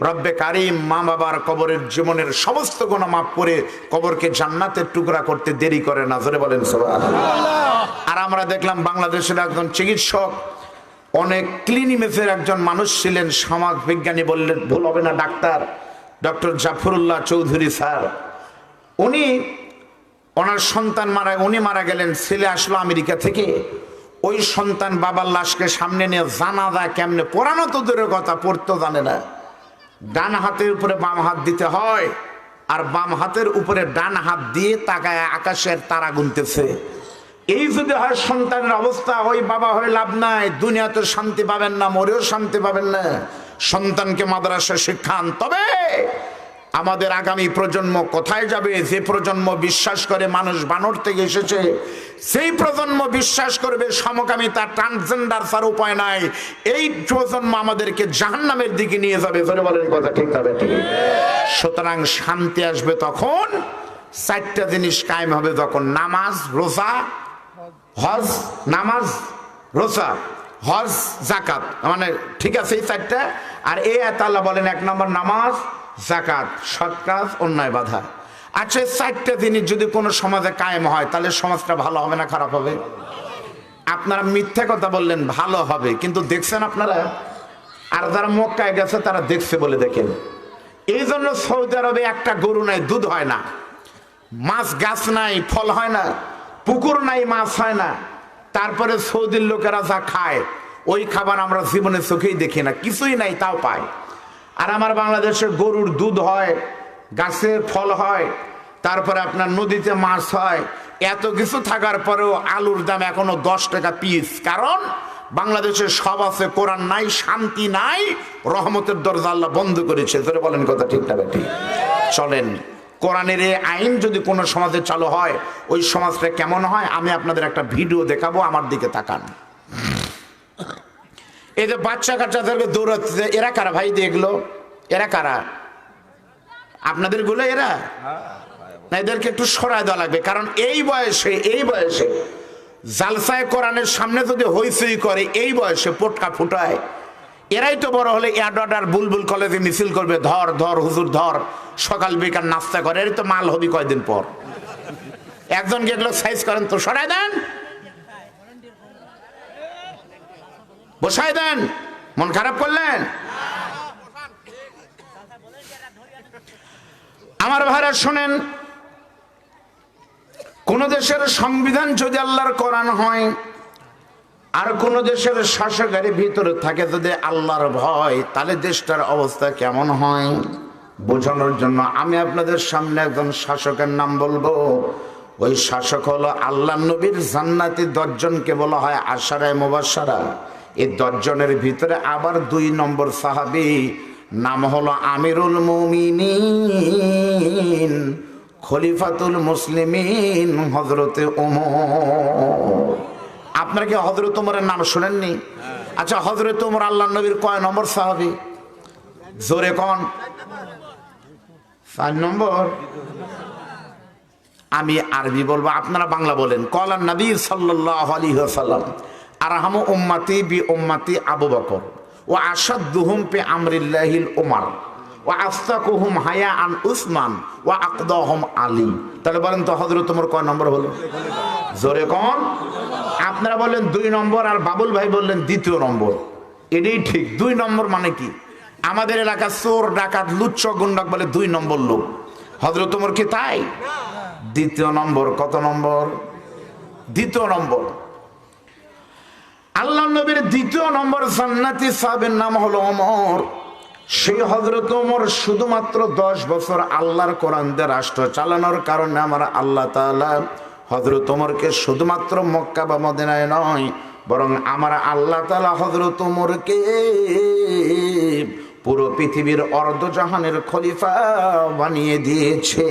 রব্বে কারিম মা বাবার কবরের জীবনের সমস্ত গুনাহ মাফ করে কবরকে জান্নাতের টুকরা করতে দেরি করে না। জোরে বলেন সুবহানাল্লাহ। আর আমরা দেখলাম বাংলাদেশের একজন চিকিৎসক, অনেক ক্লিনিমেসের একজন মানুষ ছিলেন, সমাজ বিজ্ঞানী বললেন ভুল হবে না, ডক্টর জাফরুল্লাহ চৌধুরী স্যার। ওনার সন্তান উনি মারা গেলেন, ছেলে আসলো আমেরিকা থেকে। ওই সন্তান বাবার লাশকে সামনে নিয়ে জানাজা কেমনে পড়ানো তো দূরের কথা, পড়তে জানে না। ডান হাতের উপরে বাম হাত দিতে হয়, আর বাম হাতের উপরে ডান হাত দিয়ে তাকায় আকাশের তারা গুনতেছে। এই যদি হয় সন্তানের অবস্থা, ওই বাবা হয়ে লাভ নাই, দুনিয়াতে শান্তি পাবেন না, মরেও শান্তি পাবেন না। সন্তানকে মাদ্রাসা শিক্ষান। তবে আমাদের আগামী প্রজন্ম কোথায় যাবে? যে প্রজন্ম বিশ্বাস করে মানুষ বানর থেকে এসেছে, সেই প্রজন্ম বিশ্বাস করবে সমকামিতা, ট্রান্সজেন্ডার ছাড়া উপায় নাই। এই প্রজন্ম আমাদেরকে জাহান্নামের দিকে নিয়ে যাবে। ধরে বলেন কথা ঠিক হবে ঠিক। সুতরাং শান্তি আসবে তখন, চারটা জিনিস কায়েম হবে যখন, নামাজ, রোজা, হজ। নামাজ, রোজা, হজ, যাকাত, মানে ঠিক আছে এই চারটা। আর এই আয়াতে আল্লাহ বলেন, এক নম্বর নামাজ, যাকাত, সৎ কাজ, অন্যায় বাধা। আচ্ছা, চারটা জিনিস যদি কোনো সমাজে কায়েম হয় তাহলে সমাজটা ভালো হবে না খারাপ হবে? আপনারা মিথ্যা কথা বললেন ভালো হবে, কিন্তু দেখছেন আপনারা? আর যারা মক্কায় গেছে তারা দেখছে বলে দেখেন। এই জন্য সৌদি আরবে একটা গরু নাই, দুধ হয় না, মাছ গাছ নাই, ফল হয় না, পুকুর নাই, মাছ হয় না। তারপরে সৌদির লোকেরা যা খায় ওই খাবার আমরা জীবনে চোখেই দেখি না, কিছুই নাই তাও পায়। আর আমার বাংলাদেশে গরুর দুধ হয়, গাছের ফল হয়, তারপরে আপনার নদীতে মাছ হয়, এত কিছু থাকার পরেও আলুর দাম এখনো 10 টাকা পিস। কারণ বাংলাদেশে সব আছে, কোরআন নাই, শান্তি নাই, রহমতের দরজা আল্লাহ বন্ধ করেছে। ধরে বলেন কথা ঠিক না ঠিক? চলেন, কোরআনের এই আইন যদি কোনো সমাজে চালু হয়, ওই সমাজটা কেমন হয় আমি আপনাদের একটা ভিডিও দেখাবো, আমার দিকে তাকান। এই যে বাচ্চা কাচ্চাদেরকে দৌড়াচ্ছে, এরা কারা ভাই? দেখলো এরা কারা? আপনাদের গুলো এরা না? এদেরকে একটু সরায় দেওয়া লাগবে, কারণ এই বয়সে জালসায় কোরআনের সামনে যদি হইচই করে, এই বয়সে পটকা ফুটায়, এরাই তো বড় হলে অ্যাডার বুলবুল কলেজে মিছিল করবে, ধর ধর হুজুর ধর, সকাল বিকাল নাস্তা করে, এর তো মাল হবি কয়দিন পর। একজনকে এগুলো সাইজ করেন তো, সরাই দেন, বসাই দেন, মন খারাপ করলেন? আমার ভাইরা শোনেন, কোন দেশের সংবিধান যদি আল্লাহর কোরআন হয়, আর কোন দেশের শাসকের ভিতরে থাকে যদি আল্লাহর ভয়, তাহলে দেশটার অবস্থা কেমন হয় বোঝানোর জন্য আমি আপনাদের সামনে একজন শাসকের নাম বলবো। ওই শাসক হলো আল্লাহ নবীর জান্নাতি 10 জনকে বলা হয় আশারায়ে মুবাশশারা। এই 10 জনের ভিতরে আবার 2 নম্বর সাহাবী, নাম হলো আমিরুল মুমিনিন, খলিফাতুল মুসলিমিন, হযরতে ওমর। আপনারা কি হযরত ওমরের নাম শুনেননি? আচ্ছা, হযরত ওমর আল্লাহ নবীর কয় নম্বর সাহাবী? জোরে কোন? 4 নম্বর। আমি আরবি বলবো, আপনারা বাংলা বলেন। ক্বালান নবী সাল্লাল্লাহু আলাইহি ওয়াসাল্লাম, আরহামু উম্মতি বি উম্মতি আবু বকর ওয়া আশাদ্দুহুম ফি আমরিল্লাহিল উমর ওয়া আস্তাকুহুম হায়াআন উসমান ওয়া আকদাহুম আলী। তাহলে বলেন তো হযরত ওমর কয় নম্বর হলো? জোরে কোন? আপনারা বললেন 2 নম্বর, আর বাবুল ভাই বললেন 2য় নম্বর। এটাই ঠিক। 2 নম্বর মানে কি? আমাদের এলাকা চোর ডাকাত লুচ্চ গুন্ডাক বলে 2 নম্বর লোক। হযরত ওমর কি তাই? 2য় নম্বর। কত নম্বর? 2য় নম্বর। আল্লাহ নবীর 2য় নম্বর জান্নাতি সাহাবীর নাম হলো ওমর। সেই হযরত ওমর শুধুমাত্র 10 বছর আল্লাহর কোরআন দিয়ে রাষ্ট্র চালানোর কারণে আমার আল্লাহ তাআলা হযরত ওমরকে শুধুমাত্র মক্কা বা মদিনায় নয়, বরং আমার আল্লাহ তাআলা হযরত ওমরকে পুরো পৃথিবীর অর্ধজাহানের খলিফা বানিয়ে দিয়েছে।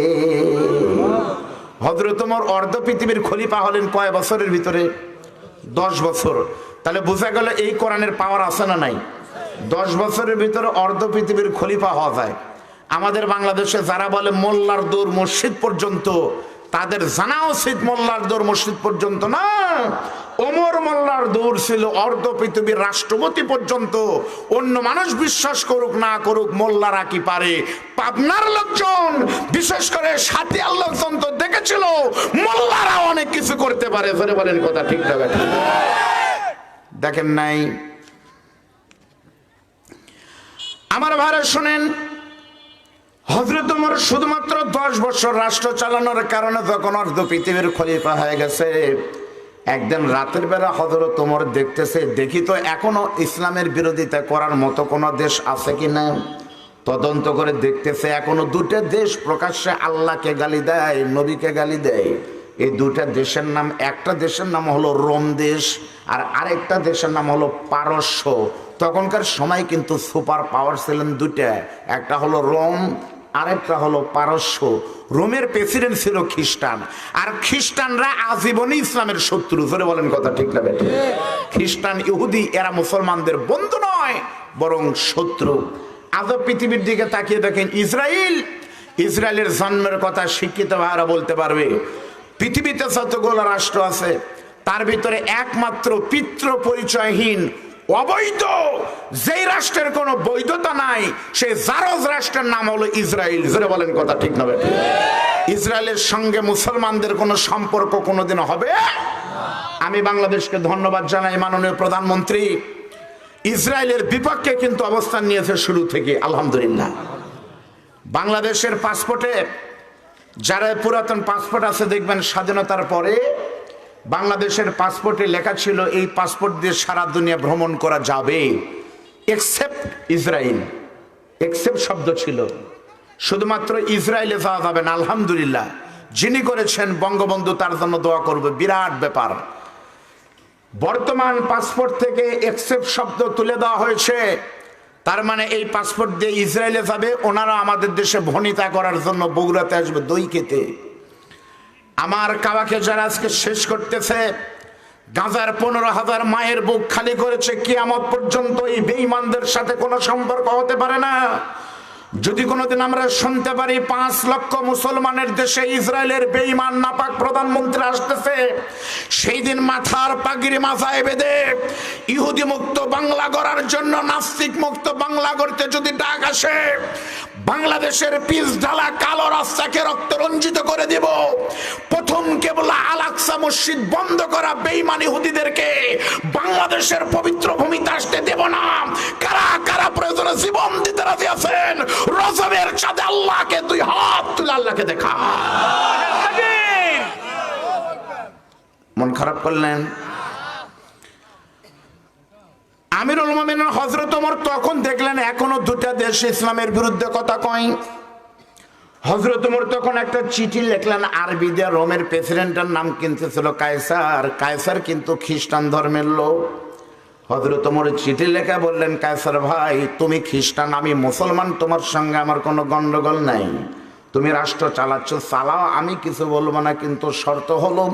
হযরত ওমর অর্ধ পৃথিবীর খলিফা হলেন কয় বছরের ভিতরে? 10 বছর। তাহলে বোঝা গেল এই কোরআনের পাওয়ার আছে না নাই? 10 বছরের ভিতরে অর্ধ পৃথিবীর খলিফা হওয়া যায়। আমাদের বাংলাদেশে যারা বলে মোল্লার দৌড় মসজিদ পর্যন্ত, তাদের জানা উচিত মোল্লার দৌড় মসজিদ পর্যন্ত না, ওমর মোল্লার দৌড় ছিল অর্ধ পৃথিবীর রাষ্ট্রপতি পর্যন্ত। অন্য মানুষ বিশ্বাস করুক না করুক, মোল্লারা কি পারে। পাবনার লোকজন, বিশেষ করে সাতিয়ার লোকজন তো দেখেছিল মোল্লারা অনেক কিছু করতে পারে। ফেরে বলেন কথা ঠিক না? দেখেন নাই? আমার ভাইরা শুনেন, হযরত ওমর শুধুমাত্র 10 বছর রাষ্ট্র চালানোর কারণে যখন অর্ধ পৃথিবীর খলিফা হয়ে গেছে, একদিন রাতের বেলা হযরত ওমর দেখতেছে, দেখি তো এখনো ইসলামের বিরোধিতা করার মতো কোনো দেশ আছে কিনা। তদন্ত করে দেখতেছে এখনো 2টা দেশ প্রকাশ্যে আল্লাহকে গালি দেয়, নবীকে গালি দেয়। এই 2টা দেশের নাম, একটা দেশের নাম হলো রোম দেশ, আর আরেকটা দেশের নাম হলো পারস্য। তখনকার সময় কিন্তু সুপার পাওয়ার ছিলেন 2টা, একটা হলো রোম, আরেকটা হলো পারস্য। রোমের প্রেসিডেন্ট ছিল খ্রিস্টান, আর খ্রিস্টানরা আজীবনই ইসলামের শত্রু। ধরে বলেন কথা ঠিক না? খ্রিস্টান ইহুদি এরা মুসলমানদের বন্ধু নয়, বরং শত্রু। আজও পৃথিবীর দিকে তাকিয়ে দেখেন, ইসরায়েলের জন্মের কথা শিক্ষিত ভাইরা বলতে পারবে। পৃথিবীতে যতগুলো রাষ্ট্র আছে তার ভিতরে একমাত্র পিতৃ পরিচয়হীন অবৈধ, যেই রাষ্ট্রের কোনো বৈধতা নাই, সেই জারজ রাষ্ট্রের নাম হলো ইসরায়েল। জোরে বলেন কথা ঠিক না? ইসরায়েলের সঙ্গে মুসলমানদের কোনো সম্পর্ক কোনোদিন হবে? আমি বাংলাদেশকে ধন্যবাদ জানাই, মাননীয় প্রধানমন্ত্রী ইসরায়েলের বিপক্ষে কিন্তু অবস্থান নিয়েছে শুরু থেকে, আলহামদুলিল্লাহ। বাংলাদেশের পাসপোর্টে, যারা পুরাতন পাসপোর্ট আছে দেখবেন, স্বাধীনতার পরে বাংলাদেশের পাসপোর্টে লেখা ছিল এই পাসপোর্ট দিয়ে সারা দুনিয়া ভ্রমণ করা যাবে, এক্সেপ্ট ইসরায়েল। এক্সেপ্ট শব্দ ছিল, শুধুমাত্র ইসরায়েলে যাওয়া যাবে না। আলহামদুলিল্লাহ, যিনি করেছেন বঙ্গবন্ধু তার জন্য দোয়া করবে, বিরাট ব্যাপার। বর্তমান পাসপোর্ট থেকে এক্সেপ্ট শব্দ তুলে দেওয়া হয়েছে, তার মানে এই পাসপোর্ট দিয়ে ইসরায়েলে যাবে, ওনারা আমাদের দেশে ভনিতা করার জন্য বগুড়াতে আসবে দই খেতে। আমার কাবাকে যারা আজকে শেষ করতেছে, গাজার 15,000 মায়ের বুক খালি করেছে, কিয়ামত পর্যন্ত এই বেঈমানদের সাথে কোনো সম্পর্ক হতে পারে না। যদি কোনোদিন আমরা শুনতে পারি 5 লক্ষ মুসলমানের দেশে ইসরায়েলের বেঈমান নাপাক প্রধানমন্ত্রী আসতেছে, সেই দিন মাথার পাগড়ি মাথায় বেঁধে ইহুদি মুক্ত বাংলা গড়ার জন্য, নাস্তিক মুক্ত বাংলা গড়তে যদি ডাক আসে, বাংলাদেশের পিচ ঢালা কালো রাস্তাকে রক্ত রঞ্জিত করে দিব। প্রথম কেবল আল আকসা মসজিদ বন্ধ করা বেঈমান ইহুদিদেরকে বাংলাদেশের পবিত্র ভূমিতে আসতে দেব না। কারা কারা প্রয়োজনে জীবন দিতে রাজি আছেন? রজবের চাঁদে আল্লাহকে 2 হাত তুলে আল্লাহকে দেখা। মন খারাপ করলেন? আমিরুল মুমিনিন হযরত ওমর তখন দেখলেন এখনো 2টা দেশ ইসলামের বিরুদ্ধে কথা কয়। হযরত ওমর তখন একটা চিঠি লিখলেন আরবি দিয়ে। রোমের প্রেসিডেন্টের নাম কিন্তু ছিল কায়সার। কায়সার কিন্তু খ্রিস্টান ধর্মের লোক। হযরত ওমর চিঠি লেখা বললেন, কায়সার ভাই, তুমি খ্রিস্টান, আমি মুসলমান, তোমার সঙ্গে আমার কোনো গন্ডগোল নাই। তুমি রাষ্ট্র চালাচ্ছ, চালাও, আমি কিছু বলবো না, কিন্তু শর্ত হলো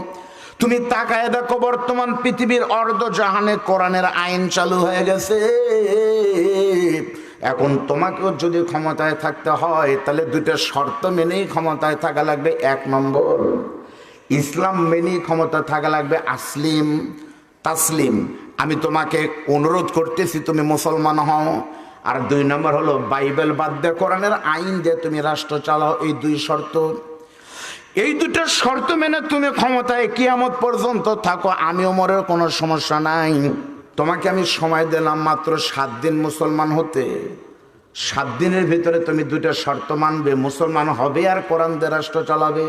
তুমি তাকায় দেখো বর্তমান পৃথিবীর অর্ধজাহানে কোরআনের আইন চালু হয়ে গেছে। এখন তোমাকেও যদি ক্ষমতায় থাকতে হয় তাহলে 2টা শর্ত মেনেই ক্ষমতায় থাকা লাগবে। 1 নম্বর, ইসলাম মেনেই ক্ষমতা থাকা লাগবে, আসলিম তাসলিম। আমি তোমাকে অনুরোধ করতেছি তুমি মুসলমান হও। আর 2 নম্বর হলো বাইবেল বাদ দিয়ে কোরআনের আইন দিয়ে তুমি রাষ্ট্র চালাও। এই 2 শর্ত, এই 2টা শর্ত মেনে তুমি ক্ষমতায় কিয়ামত পর্যন্ত থাকো, আমি ওমরের কোনো সমস্যা নাই। তোমাকে আমি সময় দিলাম মাত্র 7 দিন মুসলমান হতে। 7 দিনের ভিতরে তুমি 2টা শর্ত মানবে, মুসলমান হবে আর কোরআন দিয়ে রাষ্ট্র চালাবে।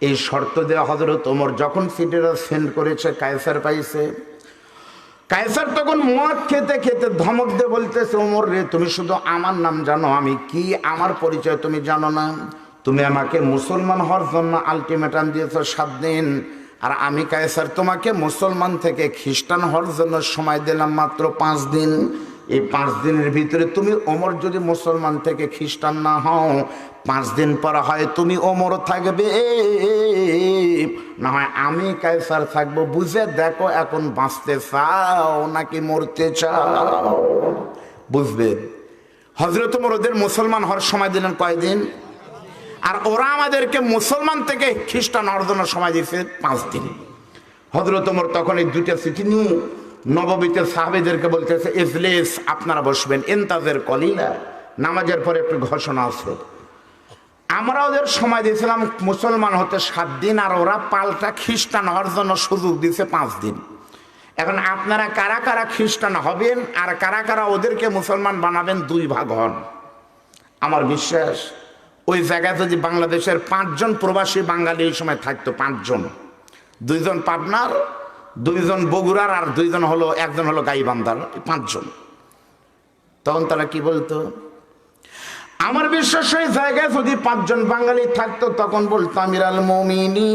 এই শর্ত দেওয়া হযরত ওমর যখন চিঠিটা সেন্ড করেছে, কায়সার পাইছে। কায়সার তখন মদ খেতে খেতে ধমক দিয়ে বলতেছে, ওমর রে, তুমি শুধু আমার নাম জানো, আমি কি, আমার পরিচয় তুমি জানো না। তুমি আমাকে মুসলমান হওয়ার জন্য আলটিমেটাম দিয়েছো 7 দিন, আর আমি কায়সার তোমাকে মুসলমান থেকে খ্রিস্টান হওয়ার জন্য সময় দিলাম মাত্র 5 দিন। এই 5 দিনের ভিতরে তুমি ওমর যদি মুসলমান থেকে খ্রিস্টান না হও, 5 দিন পর হয় তুমি ওমর থাকবে, না হয় আমি কায়সার থাকবো। বুঝে দেখো এখন বাঁচতে চাও নাকি মরতে চাও, বুঝবেন। হযরত ওমর ওদের মুসলমান হওয়ার সময় দিলেন কয়দিন, আর ওরা আমাদেরকে মুসলমান থেকে খ্রিস্টান হওয়ার জন্য সময় দিয়েছে 5 দিন। হযরত ওমর তখন এই 2টা চিঠি নিয়ে নববীতে সাহাবীদেরকে বলতেছে, ইজলিস, আপনারা বসবেন, ইন্তাজের কলিলা, নামাজের পরে একটু ঘোষণা আছে। আমরা ওদের সময় দিয়েছিলাম মুসলমান হতে 7 দিন, আর ওরা পাল্টা খ্রিস্টান হওয়ার জন্য সুযোগ দিয়েছে 5 দিন। এখন আপনারা কারা কারা খ্রিস্টান হবেন আর কারা কারা ওদেরকে মুসলমান বানাবেন, 2 ভাগ হন। আমার বিশ্বাস ওই জায়গায় যদি বাংলাদেশের 5 জন প্রবাসী বাঙালি এই সময় থাকতো, 5 জন, 2 জন পাবনার, 2 জন বগুড়ার, আর 2 জন হলো, একজন হলো গাইবান্ধার, 5 জন, তখন তারা কি বলতো? আমার বিশ্বাস ওই জায়গায় যদি 5 জন বাঙালি থাকতো তখন বলতো, আমিরাল মুমিনিন,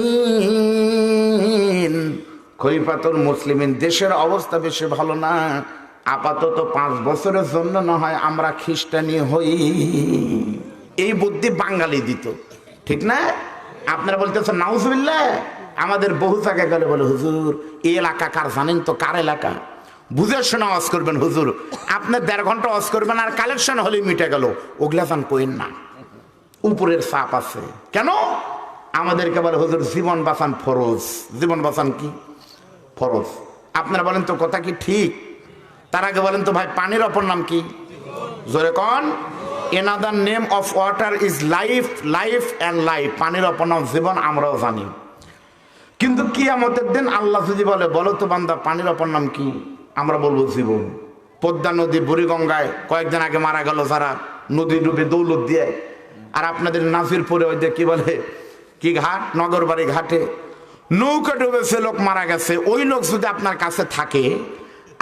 খলিফাতুল মুসলিমিন, দেশের অবস্থা বেশি ভালো না, আপাতত 5 বছরের জন্য না হয় আমরা খ্রিস্টানি হই। এই বুদ্ধি বাঙালি দিত, ঠিক না? আপনারা বলতেছেন নাউজুবিল্লাহ। আমাদের বহু জায়গায় গেলে বলে, হুজুর এই এলাকা কার জানেন তো, কার এলাকা? বুঝে শোনা ওয়াজ করবেন হুজুর, আপনি 1.5 ঘন্টা ওয়াজ করবেন আর কালেকশন হলে মিটে গেল, ওগুলা যান কইন না, উপরের চাপ আছে। কেন? আমাদেরকে বলে হুজুর জীবন বাঁচান ফরজ। জীবন বাঁচান কি ফরজ? আপনারা বলেন তো কথা কি ঠিক? তার আগে বলেন তো ভাই, পানির অপর নাম কি? জোরে কন। Another name of water is life, life and life. পানির অপর নাম জীবন, আমরাও জানি। কিন্তু কিয়ামতের দিন আল্লাহ যদি বলে, বলো তো বান্দা পানির অপর নাম কি, আমরা বলবো জীবন। পদ্মা নদী, বুড়িগঙ্গায় কয়েকদিন আগে মারা গেল যারা, নদী ডুবে দৌলত দিয়ে, আর আপনাদের নাজিরপুরে ওই যে কি বলে, কি ঘাট, নগরবাড়ি ঘাটে নৌকা ডুবেছে, লোক মারা গেছে, ওই লোক যদি আপনার কাছে থাকে,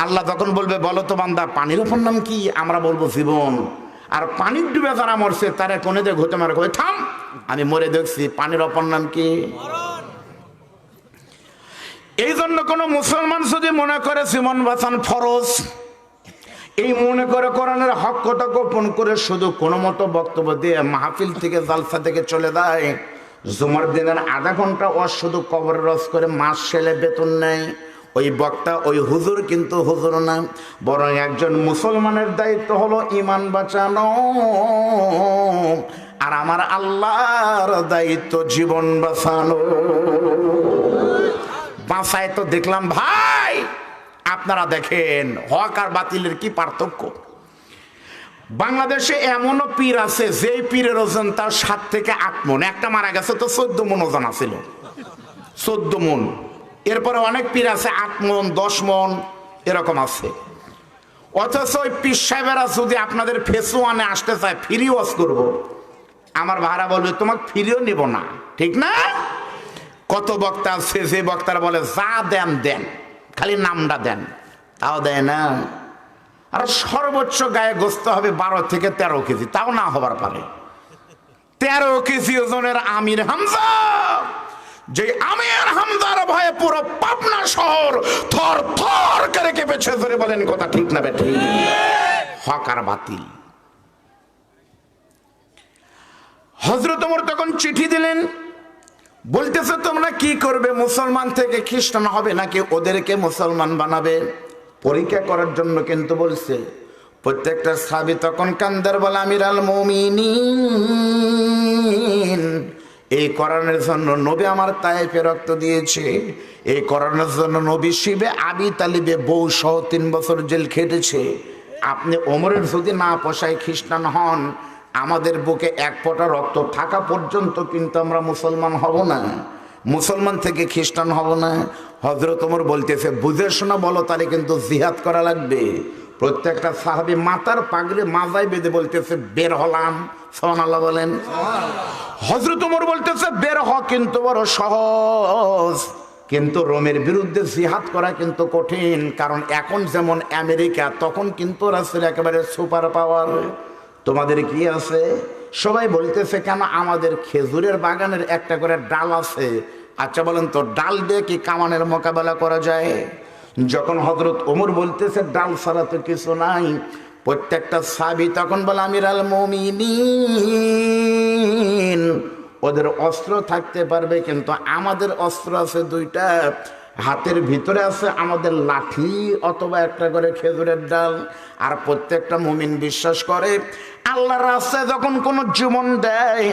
আল্লাহ তখন বলবে, বলো তো বান্দা পানির অপর নাম কি, আমরা বলবো জীবন। আর পানির ডুবে যারা মরছে তারা কোনে দিয়ে ঘুরতে মারে, কই থাম, আমি মরে দেখছি, পানির অপর নাম কি? এই জন্য কোন মুসলমান যদি মনে করে জীবন বাঁচান ফরজ, এই মনে করে কোরআনের হক কথা গোপন করে শুধু কোনো মতো বক্তব্য দিয়ে মাহফিল থেকে, জালসা থেকে চলে যায়, জুমার দিনের আধা ঘন্টা ও শুধু কবরের রস করে মাস ছেলে বেতন নেয়, ওই বক্তা, ওই হুজুর কিন্তু হুজুর না, বরং একজন মুসলমানের দায়িত্ব হলো ইমান বাঁচানো, আর আমার আল্লাহর দায়িত্ব জীবন বাঁচানো। বাঁচায় তো দেখলাম ভাই, আপনারা দেখেন হক আর বাতিলের কি পার্থক্য। বাংলাদেশে এমনও পীর আছে যেই পীরের ওজন তার 7 থেকে 8 মন, একটা মারা গেছে তো 14 মন ওজন আছিল, 14 মন। এরপরে অনেক পীর আছে 8 মন 10 মন এরকম আছে। অথচ ওই পীর সাহেবেরা যদি আপনাদের ফেসওয়ানে আসতে চায়, ফ্রি ওয়াজ করবো, আমার ভাড়া বলবে তোমাকে ফ্রিও নেব না, ঠিক না? কত বক্তা আছে যে বক্তারা বলে যা দেন দেন, খালি নামটা দেন, তাও দেয় না। আর সর্বোচ্চ গায়ে গোস্ত হবে 12 থেকে 13 কেজি, তাও না হবার পারে। 13 কেজি ওজনের আমির হামজা, যে আমির হামজার ভয়ে পুরো পাবনা শহর থর থর করে কেঁপেছে, ধরে বলেন কথা ঠিক না বেঠিক? হক আর বাতিল। হযরত ওমর তখন চিঠি দিলেন, বলতেছে তোমরা কি করবে, মুসলমান থেকে খ্রিস্টান হবে নাকি ওদেরকে মুসলমান বানাবে? পরীক্ষা করার জন্য কিন্তু বলছে। প্রত্যেকটা সাহাবী তখন কান্দার বলে, আমিরাল মুমিনিন, এই কোরআনের জন্য নবী আমার তায়েফে রক্ত দিয়েছে, এই কোরআনের জন্য নবী শিবে আবি তালিবে বউ সহ 3 বছর জেল খেটেছে। আপনি ওমরের যদি না পোষায় খ্রিস্টান হন, আমাদের বুকে 1 ফোঁটা রক্ত থাকা পর্যন্ত কিন্তু আমরা মুসলমান হব না, মুসলমান থেকে খ্রিস্টান হব না। হযরত ওমর বলতেছে, বুঝে শোনা বলো, তাহলে কিন্তু জিহাদ করা লাগবে। প্রত্যেকটা সাহাবী মাথার পাগড়ি মাজায় বেঁধে বলতেছে, বের হলাম। সুবহানাল্লাহ বলেন। হযরত ওমর বলতেছে, বের হ, কিন্তু বড় সহজ, কিন্তু রোমের বিরুদ্ধে জিহাদ করা কিন্তু কঠিন। কারণ এখন যেমন আমেরিকা, তখন কিন্তু ওরা ছিল একেবারে সুপার পাওয়ার। তোমাদের কি আছে? সবাই বলতেছে কেন, আমাদের খেজুরের বাগানের একটা করে ডাল আছে। আচ্ছা বলেন তো, ডাল দিয়ে কি কামানের মোকাবেলা করা যায়? যখন হযরত ওমর বলতেছে ডাল ছাড়া তো কিছু নাই, প্রত্যেকটা সাহাবী তখন বলে আমিরাল মুমিনিন। ওদের অস্ত্র থাকতে পারবে, কিন্তু আমাদের অস্ত্র আছে দুইটা। হাতের ভিতরে আছে আমাদের লাঠি অথবা একটা করে খেজুরের ডাল। আর প্রত্যেকটা মুমিন বিশ্বাস করে আল্লাহর রাস্তায় যখন কোনো জীবন দেয়,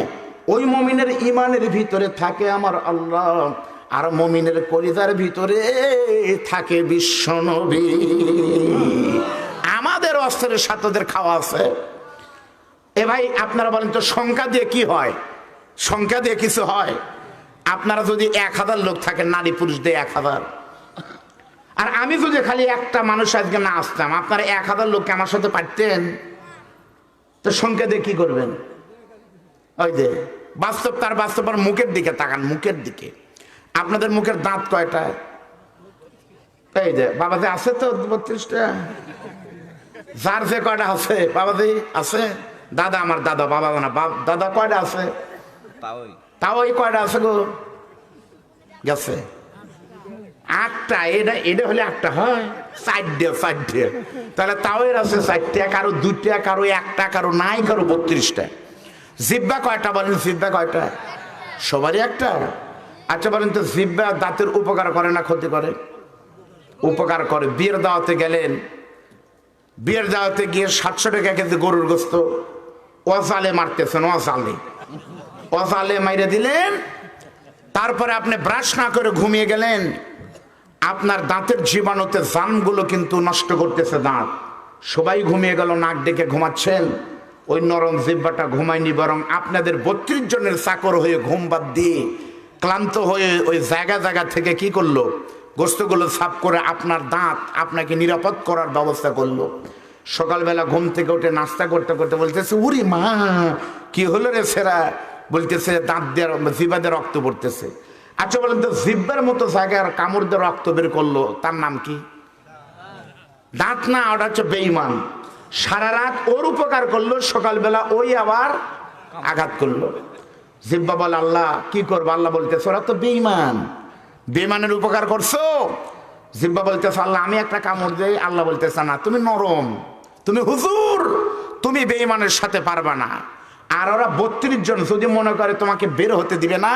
ওই মুমিনের ইমানের ভিতরে থাকে আমার আল্লাহ, আর মুমিনের কলিজার ভিতরে থাকে বিশ্বনবী। আমাদের অস্ত্রের সাথে ওদের খাওয়া আছে। এ ভাই আপনারা বলেন তো সংখ্যা দিয়ে কি হয়? সংখ্যা দিয়ে কিছু হয়? আপনারা যদি 1000 লোক থাকেন, নারী পুরুষ দিয়ে 1000, আর আমি যদি খালি একটা মানুষ আজকে না আসতাম, আপনারা 1000 লোককে আমার সাথে পারতেন? তো সংখ্যা দিয়ে কি করবেন? ওই যে বাস্তব, তার বাস্তব। আর মুখের দিকে তাকান, মুখের দিকে। আপনাদের মুখের দাঁত কয়টা? এই যে বাবাজি আছে তো 32টা। যার যে কয়টা আছে বাবাজি আছে। দাদা, আমার দাদা, বাবা না, দাদা কয়টা আছে? তাও ওই কয়টা আছে গো? গেছে 8টা। এটা হলে 8টা হয়, 4টে। তাহলে তাও এর আছে 4টে, কারো 2টা, কারো 1টা, কারো নাই, কারো 32টা। জিব্বা কয়টা বলেন? জিব্বা কয়টা? সবারই একটা। আচ্ছা বলেন তো, জিব্বা দাঁতের উপকার করে না ক্ষতি করে? উপকার করে। বিয়ের দাওয়াতে গেলেন, বিয়ের দাওয়াতে গিয়ে 700 টাকা কেজি গরুর গোস্ত অজালে মারতেছেন, অজালে মাইরে দিলেন। তারপরে আপনি ব্রাশ না করে ঘুমিয়ে গেলেন। আপনার দাঁতের জীবাণুতে জামগুলো কিন্তু নষ্ট করতেছে দাঁত। সবাই ঘুমিয়ে গেল, নাক ডেকে ঘুমাচ্ছেন। ওই নরম জিব্বাটা ঘুমায়নি, বরং আপনাদের 32 জনের চাকর হয়ে ঘুম বাদ দিয়ে ক্লান্ত হয়ে ওই জায়গা থেকে কি করলো? গোস্তগুলো সাফ করে আপনার দাঁত আপনাকে নিরাপদ করার ব্যবস্থা করলো। সকালবেলা ঘুম থেকে উঠে নাস্তা করতে করতে বলতেছে, উরি মা, কি হলো রে সেরা? বলতেছে দাঁত দিয়ে, জিব্বা দিয়ে রক্ত পড়তেছে। আচ্ছা বলেন তো, জিব্বার মতো জায়গায় কামড় দিয়ে রক্ত বের করলো, তার নাম কি? দাঁত না, ওটা হচ্ছে বেঈমান। সারা রাত ওর উপকার করলো, সকালবেলা ওই আবার আঘাত করলো। জিব্বা বলে আল্লাহ কি করবো? আল্লাহ বলতেছে ওরা তো বেঈমান, বেঈমানের উপকার করছো। জিব্বা বলতেছে আল্লাহ আমি একটা কামড় দেই। আল্লাহ বলতেছে না, তুমি নরম, তুমি হুজুর, তুমি বেঈমানের সাথে পারবা না। আর ওরা 32 জন যদি মনে করে তোমাকে বের হতে দিবে না,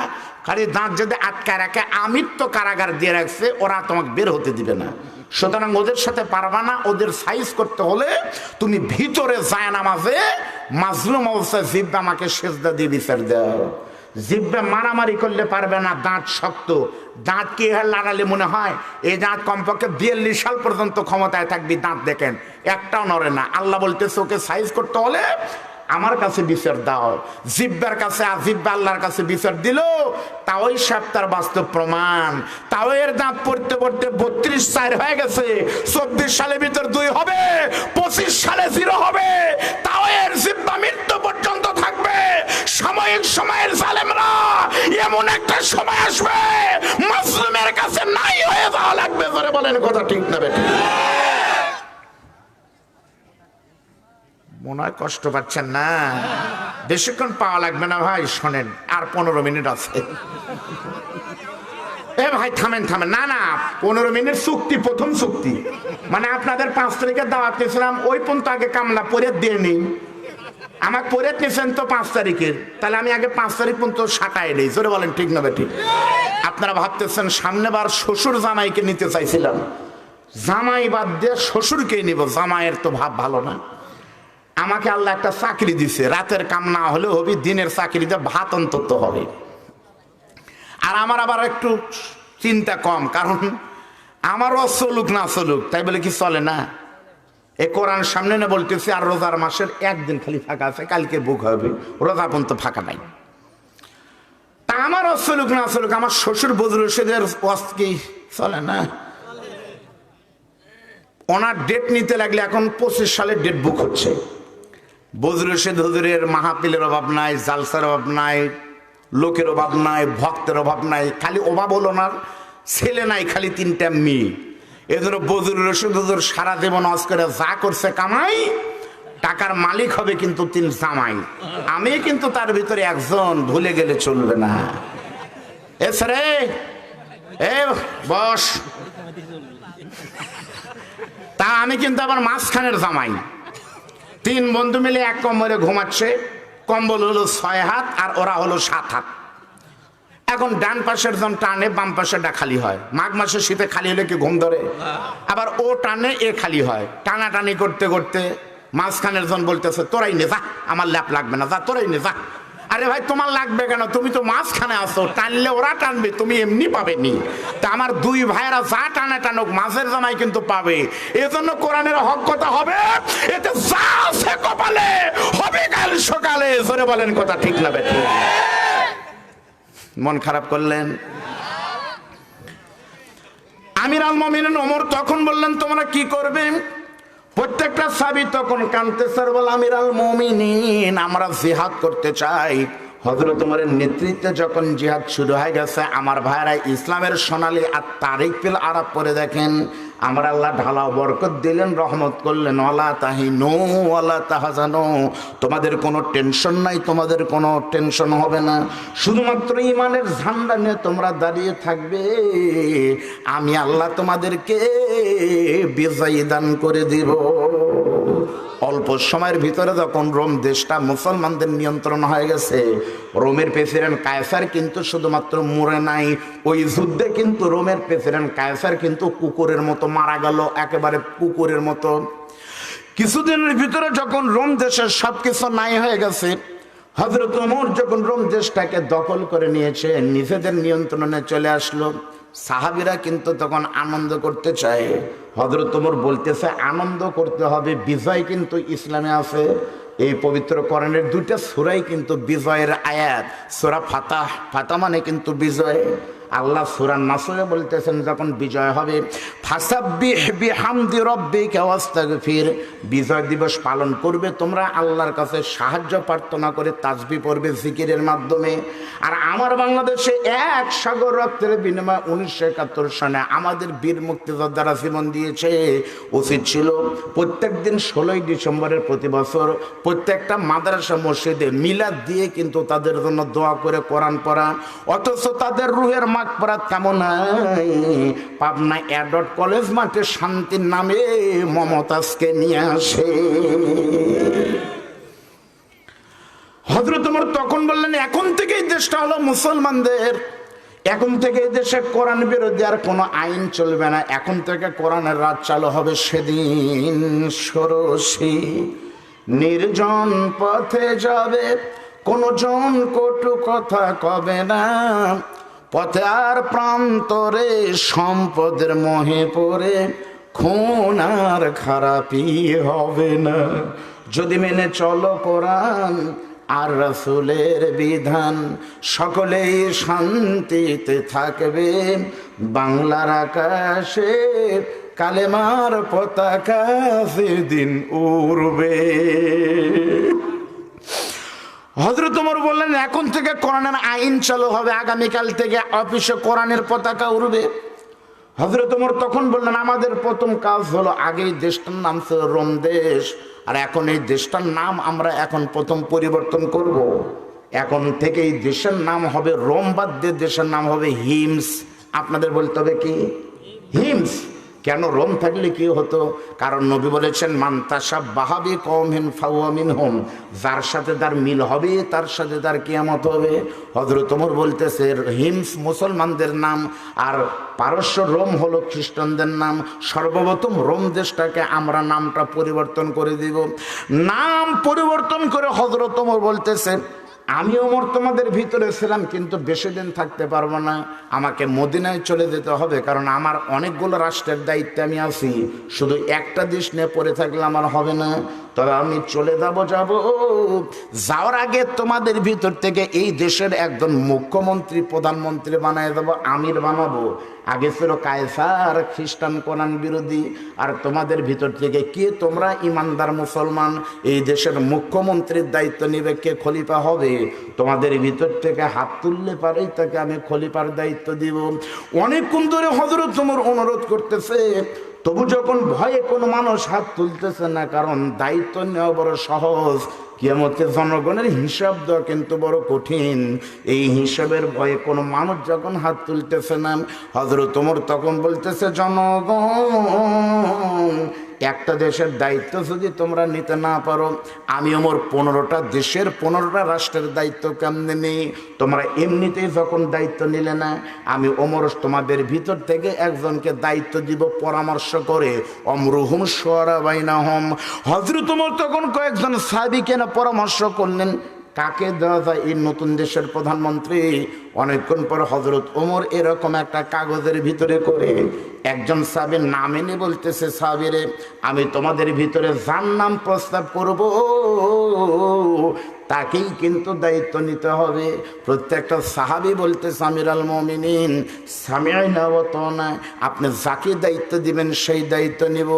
খালি দাঁত যদি আটকায় রাখে, আমৃত্য কারাগার দিয়ে রাখছে, ওরা তোমাকে বের হতে দিবে না। সুতরাং ওদের সাথে পারবা না। ওদের সাইজ করতে হলে তুমি ভিতরে যায় নামাজে মাজলুম অবস্থায় জিব্বা আমাকে সেজদা দিয়ে বিচার দাও। জিব্বা মারামারি করলে পারবে না, দাঁত শক্ত। দাঁত কি লাগালে মনে হয় এই দাঁত কমপক্ষে 42 সাল পর্যন্ত ক্ষমতায় থাকবি, দাঁত দেখেন একটাও নড়ে না। আল্লাহ বলতেছে ওকে সাইজ করতে হলে আমার কাছে বিচার দাও। জিব্বার কাছে, আর জিব্বা আল্লাহর কাছে বিচার দিল। তাওই সপ্তাহের বাস্তব প্রমাণ। তাওয়ের দাঁত পড়তে পড়তে 32 4 হয়ে গেছে। 24 সালের ভিতর 2 হবে, 25 সালে 0 হবে। তাওয়ের জিব্বা মৃত্যু পর্যন্ত থাকবে। সাময়িক সময়ের জালেমরা এমন একটা সময় আসবে মাসলুমের কাছে নাই হয়ে যাওয়া লাগবে। ধরে বলেন কথা ঠিক না বেঠিক? মনে হয় কষ্ট পাচ্ছেন না? বেশিক্ষণ পাওয়া লাগবে না ভাই, শোনেন আর 15 মিনিট আছে। এ ভাই থামেন। না 15 মিনিট চুক্তি, প্রথম চুক্তি। মানে আপনাদের 5 তারিখের দাওয়াত নিয়েছিলাম, ওই পর্যন্ত আগে কামলা পরে দিয়ে নিই। আমাকে পরে নিয়েছেন তো 5 তারিখের, তাহলে আমি আগে 5 তারিখ পর্যন্ত সাটাই নেই। জোরে বলেন ঠিক না বেঠিক? আপনারা ভাবতেছেন সামনেবার শ্বশুর জামাইকে নিতে চাইছিলাম, জামাই বাদ দিয়ে শ্বশুরকেই নিব। জামাইয়ের তো ভাব ভালো না। আমাকে আল্লাহ একটা চাকরি দিছে, রাতের কাম না হলে হবে, দিনের চাকরিতে ভাত অন্তত হবে। আর আমার আবার একটু চিন্তা কম, কারণ আমারও চলুক না চলুক, তাই বলে কি চলে না? এ কোরআন সামনে না বলতেছে আর রোজার মাসের 1 দিন খালি ফাঁকা আছে, কালকে বুক হবে, রোজা পর্যন্ত ফাঁকা নাই। তা আমারও চলুক না চলুক, আমার শ্বশুর বজরুল রশিদের ওয়াজ কি চলে না? ওনার ডেট নিতে লাগলে এখন 25 সালের ডেট বুক হচ্ছে। বজরুল রশিদ হুজুরের মাহফিলের অভাব নাই, জালসার অভাব নাই, লোকের অভাব নাই, ভক্তের অভাব নাই। খালি অভাব হলো ওনার ছেলে নাই, খালি 3টা মেয়ে। এজন্য বজরুল রশিদ হুজুর সারা জীবন ওয়াজ করে যা করছে কামাই, টাকার মালিক হবে কিন্তু 3 জামাই। আমি কিন্তু তার ভিতরে একজন, ভুলে গেলে চলবে না। এসরে এ বস, তা আমি কিন্তু আবার মাঝখানের জামাই। তিন বন্ধু মিলে এক কম্বলে ঘুমাচ্ছে, কম্বল হলো 6 হাত আর ওরা হলো 7 হাত। এখন ডান পাশের জন টানে, বাম পাশেরটা খালি হয়। মাঘ মাসে শীতে খালি হলে কি ঘুম ধরে? আবার ও টানে, এ খালি হয়। টানাটানি করতে করতে মাঝখানের জন বলতেছে তোরাই নে যা, আমার ল্যাপ লাগবে না, যা তোরাই নে যা। আরে ভাই তোমার লাগবে কেন? তুমি তো মাঝখানে আসো, টানলে ওরা টানবে, তুমি এমনি পাবে নি। তা আমার দুই ভাইয়েরা যা টানা টানুক মাঝের জামাই কিন্তু পাবে। এজন্য কোরআনের হক কথা হবে, এতে যা আছে কপালে হবে কাল সকালে। জোরে বলেন কথা ঠিক না বেঠিক? মন খারাপ করলেন? আমির আল মুমিনিন ওমর তখন বললেন তোমরা কি করবে? প্রত্যেকটা সাহাবী তখন কাঁদতেছে, বলে আমির আল মুমিনিন আমরা জিহাদ করতে চাই। হযরত ওমরের নেতৃত্বে যখন জিহাদ শুরু হয়ে গেছে, আমার ভাইরা ইসলামের সোনালী আর তারিখ ফিল আরব পড়ে দেখেন, আমার আল্লাহ ঢালা বরকত দিলেন, রহমত করলেন। ওয়ালা তাহিনু ওয়ালা তাহজানু, তোমাদের কোনো টেনশন নাই, তোমাদের কোনো টেনশন হবে না, শুধুমাত্র ঈমানের ঝান্ডা নিয়ে তোমরা দাঁড়িয়ে থাকবে, আমি আল্লাহ তোমাদেরকে বিজয় দান করে দিব। অল্প সময়ের ভিতরে যখন রোম দেশটা মুসলমানদের নিয়ন্ত্রণ হয়ে গেছে, রোমের প্রেসিডেন্ট কায়সার কিন্তু শুধুমাত্র মরে নাই, ওই যুদ্ধে কিন্তু রোমের প্রেসিডেন্ট কায়সার কিন্তু কুকুরের মতো মারা গেল, একেবারে কুকুরের মতো। কিছুদিনের ভিতরে যখন রোম দেশের সবকিছু নাই হয়ে গেছে, হযরত ওমর যখন রোম দেশটাকে দখল করে নিয়েছে, নিজেদের নিয়ন্ত্রণে চলে আসলো, সাহাবীরা কিন্তু তখন আনন্দ করতে চায়। হযরত ওমর বলতেছে আনন্দ করতে হবে, বিজয় কিন্তু ইসলামে আছে। এই পবিত্র কোরআনের 2টা সূরাই কিন্তু বিজয়ের আয়াত। সূরা ফাতাহ, ফাতাহ মানে কিন্তু বিজয়। আল্লাহ সূরা নাসরে বলতেছেন যখন বিজয় হবে, ফাসাব্বিহ বিহামদি রাব্বিকা ওয়াস্তাগফির, বিজয় দিবস পালন করবে তোমরা আল্লাহর কাছে সাহায্য প্রার্থনা করে তাসবিহ পড়বে জিকিরের মাধ্যমে। আর আমার বাংলাদেশে এক সাগর রক্তের বিনিময়ে 1971 সনে আমাদের বীর মুক্তিযোদ্ধারা জীবন দিয়েছে। উচিত ছিল প্রত্যেক দিন 16ই ডিসেম্বরের প্রতি বছর প্রত্যেকটা মাদ্রাসা মসজিদে মিলাদ দিয়ে কিন্তু তাদের জন্য দোয়া করে কোরআন পড়া, অথচ তাদের রুহের মাগফিরাত কেমন নাই। পাবনা এডট কলেজ মাঠে শান্তির নামে মমতাজকে নিয়ে আসে। হযরত ওমর তখন বললেন এখন থেকেই দেশটা হলো মুসলমানদের, এখন থেকে এই দেশে কোরআন বিরোধী আর কোনো আইন চলবে না, এখন থেকে কোরআনের রাজ চালু হবে। সেদিন ষোড়শী নির্জন পথে যাবে, কোনো জন কটু কথা কবে না, পথে আর প্রান্তরে সম্পদের মোহে পড়ে খুন আর খারাপি হবে না। যদি মেনে চলো কোরআন আর রাসূলের বিধান, সকলেই শান্তিতে থাকবে, বাংলার আকাশে কালেমার পতাকা সেদিন উড়বে। হযরত ওমর বললেন এখন থেকে কোরআনের আইন চালু হবে, আগামীকাল থেকে অফিসে কোরআনের পতাকা উড়বে। হযরত ওমর তখন বললেন আমাদের প্রথম কাজ হলো, আগে এই দেশটার নাম ছিল রোম দেশ, আর এখন এই দেশটার নাম আমরা এখন প্রথম পরিবর্তন করব। এখন থেকে এই দেশের নাম হবে রোম, বাদ দিয়ে দেশের নাম হবে হিমস। আপনাদের বলতে হবে কি? হিমস। কেন? রোম থাকলে কি হতো? কারণ নবী বলেছেন মান তাশাব্বাহা বিকওমিন ফাহুয়া মিনহুম, যার সাথে তার মিল হবে তার সাথে তার কিয়ামত হবে। হযরত ওমর বলতেছে হিমস মুসলমানদের নাম, আর পারস্য রোম হলো খ্রিস্টানদের নাম। সর্বপ্রথম রোম দেশটাকে আমরা নামটা পরিবর্তন করে দিব। নাম পরিবর্তন করে হযরত ওমর বলতেছে আমি ওমর তোমাদের ভিতরে ছিলাম, কিন্তু বেশি দিন থাকতে পারবো না, আমাকে মদিনায় চলে যেতে হবে, কারণ আমার অনেকগুলো রাষ্ট্রের দায়িত্বে আমি আছি, শুধু একটা দেশ নিয়ে পড়ে থাকলে আমার হবে না। তবে আমি চলে যাওয়ার আগে তোমাদের ভিতর থেকে এই দেশের একজন মুখ্যমন্ত্রী প্রধানমন্ত্রী বানায় দেবো, আমির বানাবো। আগে ছিল কায়সার খ্রিস্টান কোরআন বিরোধী, আর তোমাদের ভিতর থেকে কে তোমরা ইমানদার মুসলমান, এই দেশের মুখ্যমন্ত্রীর দায়িত্ব নেবে, কে খলিফা হবে, তোমাদের ভিতর থেকে হাত তুললে পারেই তাকে আমি খলিফার দায়িত্ব দিব। অনেকক্ষণ ধরে হযরত ওমর অনুরোধ করতেছে, তবু যখন ভয়ে কোনো মানুষ হাত তুলতেছে না, কারণ দায়িত্ব নেওয়া বড় সহজ, কিয়ামতের জনগণের হিসাব দেওয়া কিন্তু বড় কঠিন। এই হিসাবের ভয়ে কোনো মানুষ যখন হাত তুলতেছে না, হযরত ওমর তখন বলতেছে জনগণ একটা দেশের দায়িত্ব যদি তোমরা নিতে না পারো, আমি ওমর 15টা দেশের 15টা রাষ্ট্রের দায়িত্ব কেমনে নেই? তোমরা এমনিতেই যখন দায়িত্ব নিলে না, আমি ওমর তোমাদের ভিতর থেকে একজনকে দায়িত্ব দিব পরামর্শ করে। অমরুহুম শুআরা বাইনাহুম। হযরত ওমর তখন কয়েকজন সাহাবীকে না পরামর্শ করলেন কাকে দেওয়া যায় এই নতুন দেশের প্রধানমন্ত্রী। অনেকক্ষণ পর হযরত ওমর এরকম একটা কাগজের ভিতরে করে একজন সাহাবীর নাম এনে বলতেছে, সাহাবীরে, আমি তোমাদের ভিতরে যার নাম প্রস্তাব করব তাকেই কিন্তু দায়িত্ব নিতে হবে। প্রত্যেকটা সাহাবী বলতেছে, আমিরুল মুমিনিন সামি'না ওয়া আতা'না, আপনি যাকে দায়িত্ব দিবেন সেই দায়িত্ব নিব।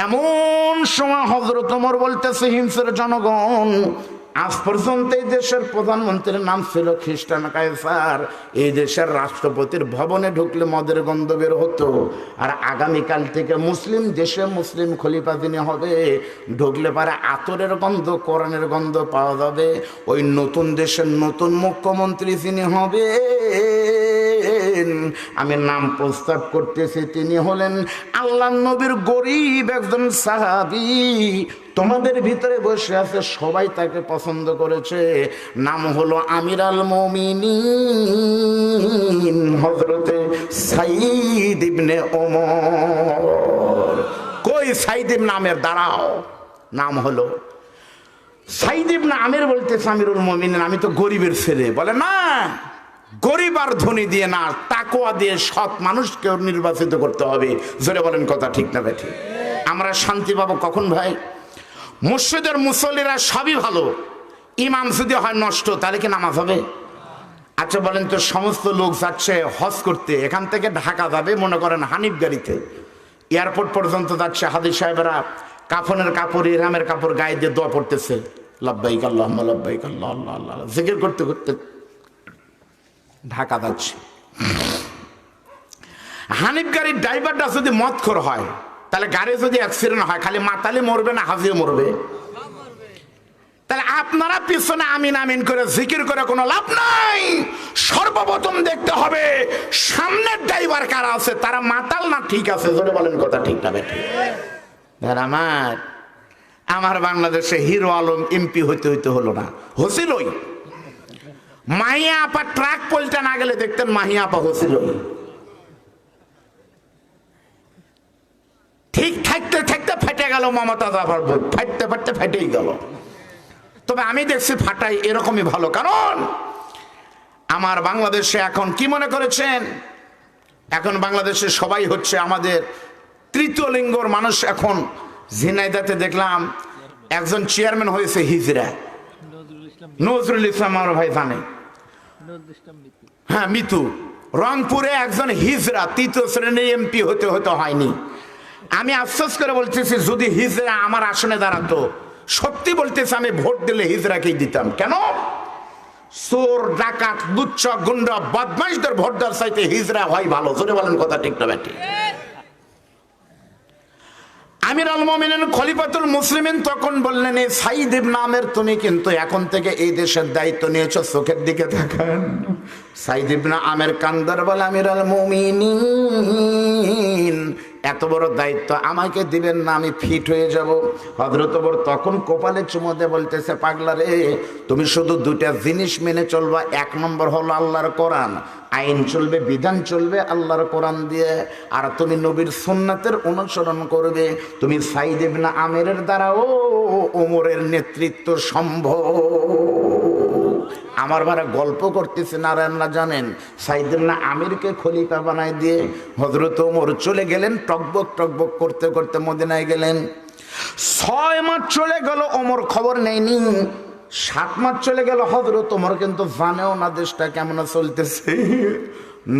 এমন সময় হযরত ওমর বলতেছে, হিমসের জনগণ, আজ পর্যন্ত এই দেশের প্রধানমন্ত্রীর নাম ছিল খ্রিস্টান কায়সার। এই দেশের রাষ্ট্রপতির ভবনে ঢুকলে মদের গন্ধ বের হতো, আর আগামীকাল থেকে মুসলিম দেশে মুসলিম খলিফা যিনি হবে, ঢুকলে পারে আতরের গন্ধ, কোরআনের গন্ধ পাওয়া যাবে। ওই নতুন দেশের নতুন মুখ্যমন্ত্রী যিনি হবে, আমি নাম প্রস্তাব করতেছি, তিনি হলেন আল্লাহর নবীর গরীব একজন সাহাবী। তোমাদের ভিতরে বসে আছে, সবাই তাকে পছন্দ করেছে। নাম হলো আমিরুল মুমিনিন হযরতে সাঈদ ইবনে ওমর। কই সাঈদ ইবনে আমের? দাঁড়াও, নাম হলো সাঈদ ইবনে আমের। বলতেছে আমিরুল মুমিনিন, আমি তো গরিবের ছেলে। বলে না, গরিব আর ধনী দিয়ে না, তাকওয়া দিয়ে সৎ মানুষকে নির্বাচিত করতে হবে। জোরে বলেন কথা ঠিক না বেঠিক? আমরা শান্তি পাবো কখন ভাই? মসজিদের মুসল্লিরা সবই ভালো, ইমাম যদি হয় নষ্ট, তাহলে কি নামাজ হবে? আচ্ছা বলেন তো, সমস্ত লোক যাচ্ছে হজ করতে, এখান থেকে ঢাকা যাবে মনে করেন হানিফ গাড়িতে, এয়ারপোর্ট পর্যন্ত যাচ্ছে, হাদি সাহেবরা কাফনের কাপড়, ইহরামের কাপড় গায়ে দিয়ে দোয়া পড়তেছে, লাব্বাইক আল্লাহুম্মা লাব্বাইক, আল্লাহ আল্লাহ আল্লাহ জিকির করতে করতে ঢাকা যাচ্ছে। হানিফ গাড়ির ড্রাইভারটা যদি মদখোর হয়, তাহলে গাড়ি যদি অ্যাক্সিডেন্ট হয়, খালি মাতালি মরবে না হাজিও মরবে? তাহলে আপনারা পিছনে আমিন আমিন করে জিকির করে কোনো লাভ নাই। সর্বপ্রথম দেখতে হবে সামনের ড্রাইভার কারা আছে, তারা মাতাল না ঠিক আছে। জোরে বলেন কথা ঠিক না বেঠিক? আমার বাংলাদেশে হিরো আলম এমপি হইতে হলো না, হছিলই। মাহিয়া আপা ট্রাক পল্টা না গেলে দেখতেন মাহিয়া আপা হছিলই। ঠিক থাকতে থাকতে ফেটে গেল মমতা জাফর, ফাটতে ফাটতে ফেটেই গেল। তবে আমি দেখছি ফাটাই এরকমই ভালো, কারণ আমার বাংলাদেশে এখন কি মনে করেছেন, এখন বাংলাদেশে সবাই হচ্ছে আমাদের তৃতীয় লিঙ্গর মানুষ। এখন ঝিনাইদহতে দেখলাম একজন চেয়ারম্যান হয়েছে হিজড়া, নজরুল ইসলাম, আমার ভাই জানে, হ্যাঁ মিতু। রংপুরে একজন হিজড়া তৃতীয় শ্রেণীর এমপি হতে হয়নি। আমি আফসোস করে বলতেছি, যদি হিজড়া আমার আসনে দাঁড়াতো, সত্যি বলতেছি আমি ভোট দিলে হিজড়াকেই দিতাম। কেন? চোর ডাকাত লুচ্চ গুন্ডা বদমাইশদের ভোট দেওয়ার চাইতে হিজড়া হয় ভালো। জোরে বলেন কথা ঠিক না বেঠিক? আমিরুল মুমিনিন খলিফাতুল মুসলিমিন তখন বললেন, এই সাঈদ ইবনে আমের, তুমি কিন্তু এখন থেকে এই দেশের দায়িত্ব নিয়েছো, চোখের দিকে তাকান। সাঈদ ইবনে আমের কান্দার বলে, আমিরুল মুমিনিন এত বড় দায়িত্ব আমাকে দিবেন না, আমি ফিট হয়ে যাব। হযরত ওমর তখন কপালে চুমো দিয়ে বলতেছে, পাগলা রে, তুমি শুধু দুইটা জিনিস মেনে চলবা। এক নম্বর হলো আল্লাহর কোরআন, আইন চলবে, বিধান চলবে আল্লাহর কোরআন দিয়ে, আর তুমি নবীর সুন্নাতের অনুসরণ করবে। তুমি সাঈদ ইবনে আমেরের দ্বারা ওমরের নেতৃত্ব সম্ভব। আমার বারে গল্প করতেছে নারায়ণরা জানেন, সাঈদ ইবনে আমিরকে খলিফা বানায় দিয়ে হযরত ওমর চলে গেলেন, টকবক টকবক করতে করতে মদিনায় গেলেন। 6 মাস চলে গেল, ওমর খবর নেয়নি। 7 মাস চলে গেল, হযরত ওমর কিন্তু জানেও না দেশটা কেমন চলতেছে।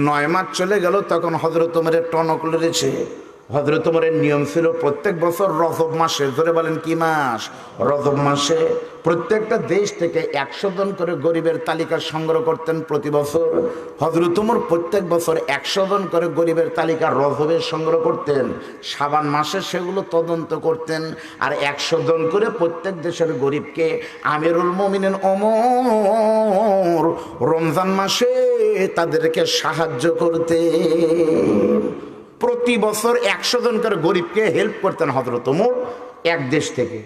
9 মাস চলে গেল, তখন হযরত ওমরের টনক লড়েছে। হযরত ওমরের নিয়ম ছিল প্রত্যেক বছর রজব মাসে, ধরে বলেন কি মাস? রজব মাসে প্রত্যেকটা দেশ থেকে 100 জন করে গরিবের তালিকা সংগ্রহ করতেন প্রতি বছর। হযরত ওমর প্রত্যেক বছর 100 জন করে গরিবের তালিকা রজবে সংগ্রহ করতেন। শাবান মাসে সেগুলো তদন্ত করতেন, আর 100 জন করে প্রত্যেক দেশের গরিবকে আমিরুল মুমিনিন ওমর রমজান মাসে তাদেরকে সাহায্য করতেন। প্রতি বছর 100 জন করে গরিবকে হেল্প করতেন হযরত ওমর এক দেশ থেকে।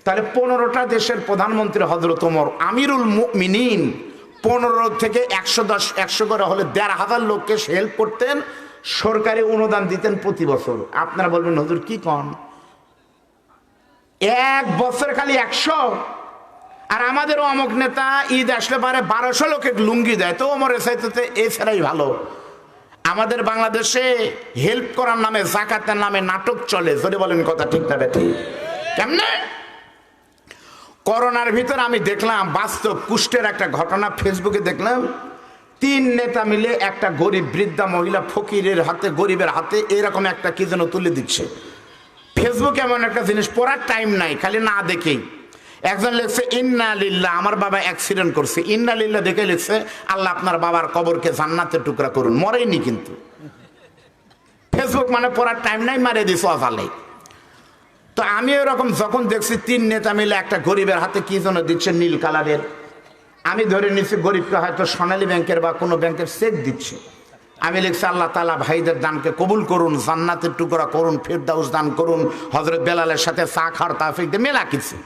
তাহলে 15টা দেশের প্রধানমন্ত্রী হযরত ওমর আমিরুল মুমিনিন 15 থেকে 110 করে হলে 1500 লোককে হেল্প করতেন, সরকারি অনুদান দিতেন প্রতি বছর। আপনারা বলবেন হুজুর কি কন, এক বছর খালি 100? আর আমাদেরও অমুক নেতা ঈদ আসলে পারে 1200 লোকে লুঙ্গি দেয়, তো ওমরের চাইতে এছাড়াই ভালো। আমাদের বাংলাদেশে হেল্প করার নামে, যাকাতের নামে নাটক চলে। যদি বলেন কথা ঠিক না বেঠিক? কেমনে? করোনার ভিতর আমি দেখলাম বাস্তব কুষ্টের একটা ঘটনা, ফেসবুকে দেখলাম 3 নেতা মিলে একটা গরিব বৃদ্ধা মহিলা ফকিরের হাতে, গরিবের হাতে এরকম একটা কি যেন তুলে দিচ্ছে। ফেসবুক এমন একটা জিনিস, পড়ার টাইম নাই, খালি না দেখেই একজন লিখছে ইন্না লিল্লাহ, আমার বাবা অ্যাক্সিডেন্ট করছে, ইন্না লিল্লাহ দেখে লিখছে আল্লাহ আপনার বাবার কবরকে জান্নাতের টুকরা করুন। মরেনি কিন্তু। ফেসবুক মানে পড়ার টাইম নাই, মারে দিছে অজালে। তো আমি এরকম যখন দেখছি 3 নেতা মিলে একটা গরিবের হাতে কি যেন দিচ্ছে নীল কালারের, আমি ধরে নিচ্ছি গরিবকে হয়তো সোনালী ব্যাংকের বা কোনো ব্যাংকের চেক দিচ্ছে। আমি লিখছি আল্লাহ তাআলা ভাইদের দানকে কবুল করুন, জান্নাতের টুকরা করুন, ফেরদাউস দান করুন, হযরত বেলালের সাথে চা খাওয়ার তাওফিক দিয়ে মেলা কিছু।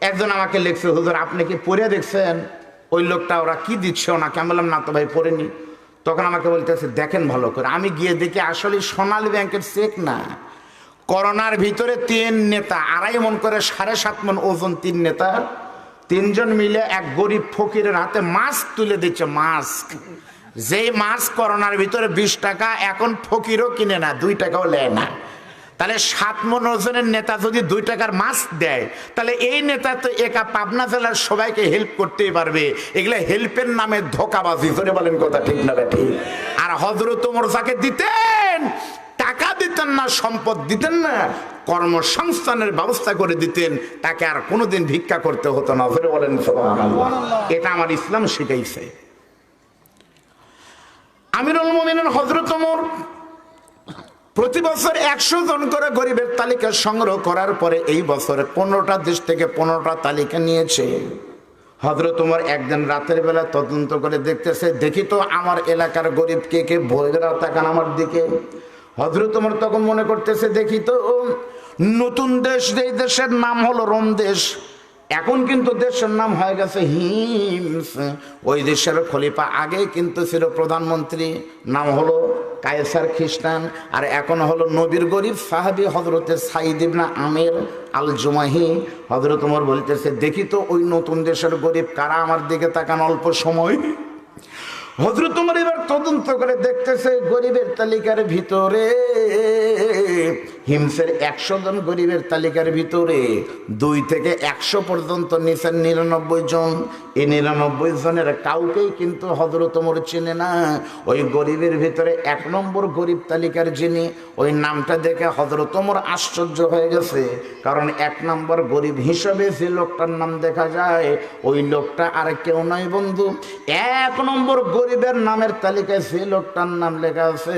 একজন আমাকে লিখছে হুজুর আপনি কি পড়ে দেখছেন ওই লোকটা ওরা কি দিচ্ছে ওনাকে? আমি বললাম না তো ভাই, পড়েনি। তখন আমাকে বলতেছে দেখেন ভালো করে। আমি গিয়ে দেখি আসলে সোনালী ব্যাংকের চেক না, করোনার ভিতরে 3 নেতা 2.5 মণ করে 7.5 মণ ওজন 3 নেতা, 3 জন মিলে এক গরিব ফকিরের হাতে মাস্ক তুলে দিচ্ছে। মাস্ক, যেই মাস্ক করোনার ভিতরে 20 টাকা, এখন ফকিরও কিনে না, 2 টাকাও নেয় না। তাহলে 7 মণ ওজনের নেতা যদি 2 টাকার মাস্ক দেয়, তাহলে এই নেতা তো একা পাবনা জেলার সবাইকে হেল্প করতেই পারবে। এগুলা হেল্পের নামে ধোঁকাবাজি। ধরে বলেন কথা ঠিক না ঠিক? আর হযরত ওমর যাকে দিতেন, টাকা দিতেন না, সম্পদ দিতেন না, কর্মসংস্থানের ব্যবস্থা করে দিতেন, তাকে আর কোনোদিন ভিক্ষা করতে হতো না। ধরে বলেন সুবহানাল্লাহ। এটা আমার ইসলাম শিখাইছে। আমিরুল মুমিনিন হযরত ওমর প্রতি বছর 100 জন করে গরিবের তালিকা সংগ্রহ করার পরে এই বছর 15টা দেশ থেকে 15টা তালিকা নিয়েছে। হযরত ওমর একদিন রাতের বেলা তদন্ত করে দেখতেছে, দেখি তো আমার এলাকার গরিব কে কে, ভোরেরা তাকান আমার দিকে। হযরত ওমর তখন মনে করতেছে দেখি তো নতুন দেশ, যেই দেশের নাম হলো রোম দেশ, এখন কিন্তু দেশের নাম হয়ে গেছে হিমস। ওই দেশের খলিফা আগে কিন্তু ছিল প্রধানমন্ত্রী, নাম হলো কায়সার খ্রিস্টান, আর এখন হলো নবীর গরিব সাহাবী হযরতে সাইদ ইবনে আমির আল জুমাহি। হযরত ওমর বলতেছে দেখি তো ওই নতুন দেশের গরিব কারা, আমার দিকে তাকান অল্প সময়। হযরত ওমর এবার তদন্ত করে দেখতেছে গরিবের তালিকার ভিতরে, হিমসের 100 জন গরিবের তালিকার ভিতরে 2 থেকে 100 পর্যন্ত নিচের 99 জন। এই 99 জনের কাউকেই কিন্তু হযরত ওমর চেনে না। ওই গরিবের ভিতরে 1 নম্বর গরিব তালিকার যিনি, ওই নামটা দেখে হযরত ওমর আশ্চর্য হয়ে গেছে। কারণ 1 নম্বর গরিব হিসাবে যে লোকটার নাম দেখা যায়, ওই লোকটা আর কেউ নয় বন্ধু, 1 নম্বর গরিবের নামের তালিকায় যে লোকটার নাম লেখা আছে,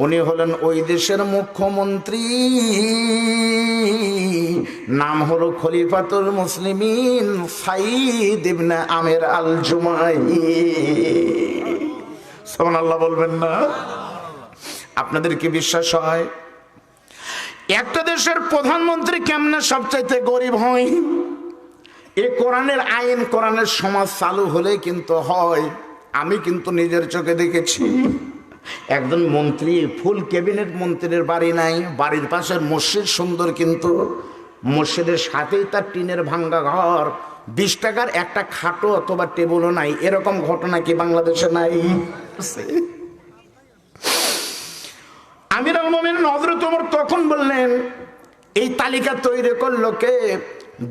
উনি হলেন ওই দেশের মুখ্যমন্ত্রী, নাম হলো খলিফাতুল মুসলিমিন সাইদ ইবনে আমির আল জুমাহি। সুবহানাল্লাহ বলবেন না? আপনাদের কি বিশ্বাস হয়? একটা দেশের প্রধানমন্ত্রী কেমনে সবচাইতে গরিব হয়? এই কোরআনের আইন, কোরআনের সমাজ চালু হলে কিন্তু হয়। আমি কিন্তু নিজের চোখে দেখেছি। একজন মন্ত্রী, ফুল ক্যাবিনেট মন্ত্রীর বাড়ি নাই, বাড়ির পাশের মসজিদ সুন্দর, কিন্তু মসজিদের সাথেই তার টিনের ভাঙ্গা ঘর, 20 টাকার একটা খাটো অথবা টেবিলও নাই। এরকম ঘটনা কি বাংলাদেশে নাই? আমিরুল মুমিনিন হযরত ওমর তখন বললেন এই তালিকা তৈরি করলো কে?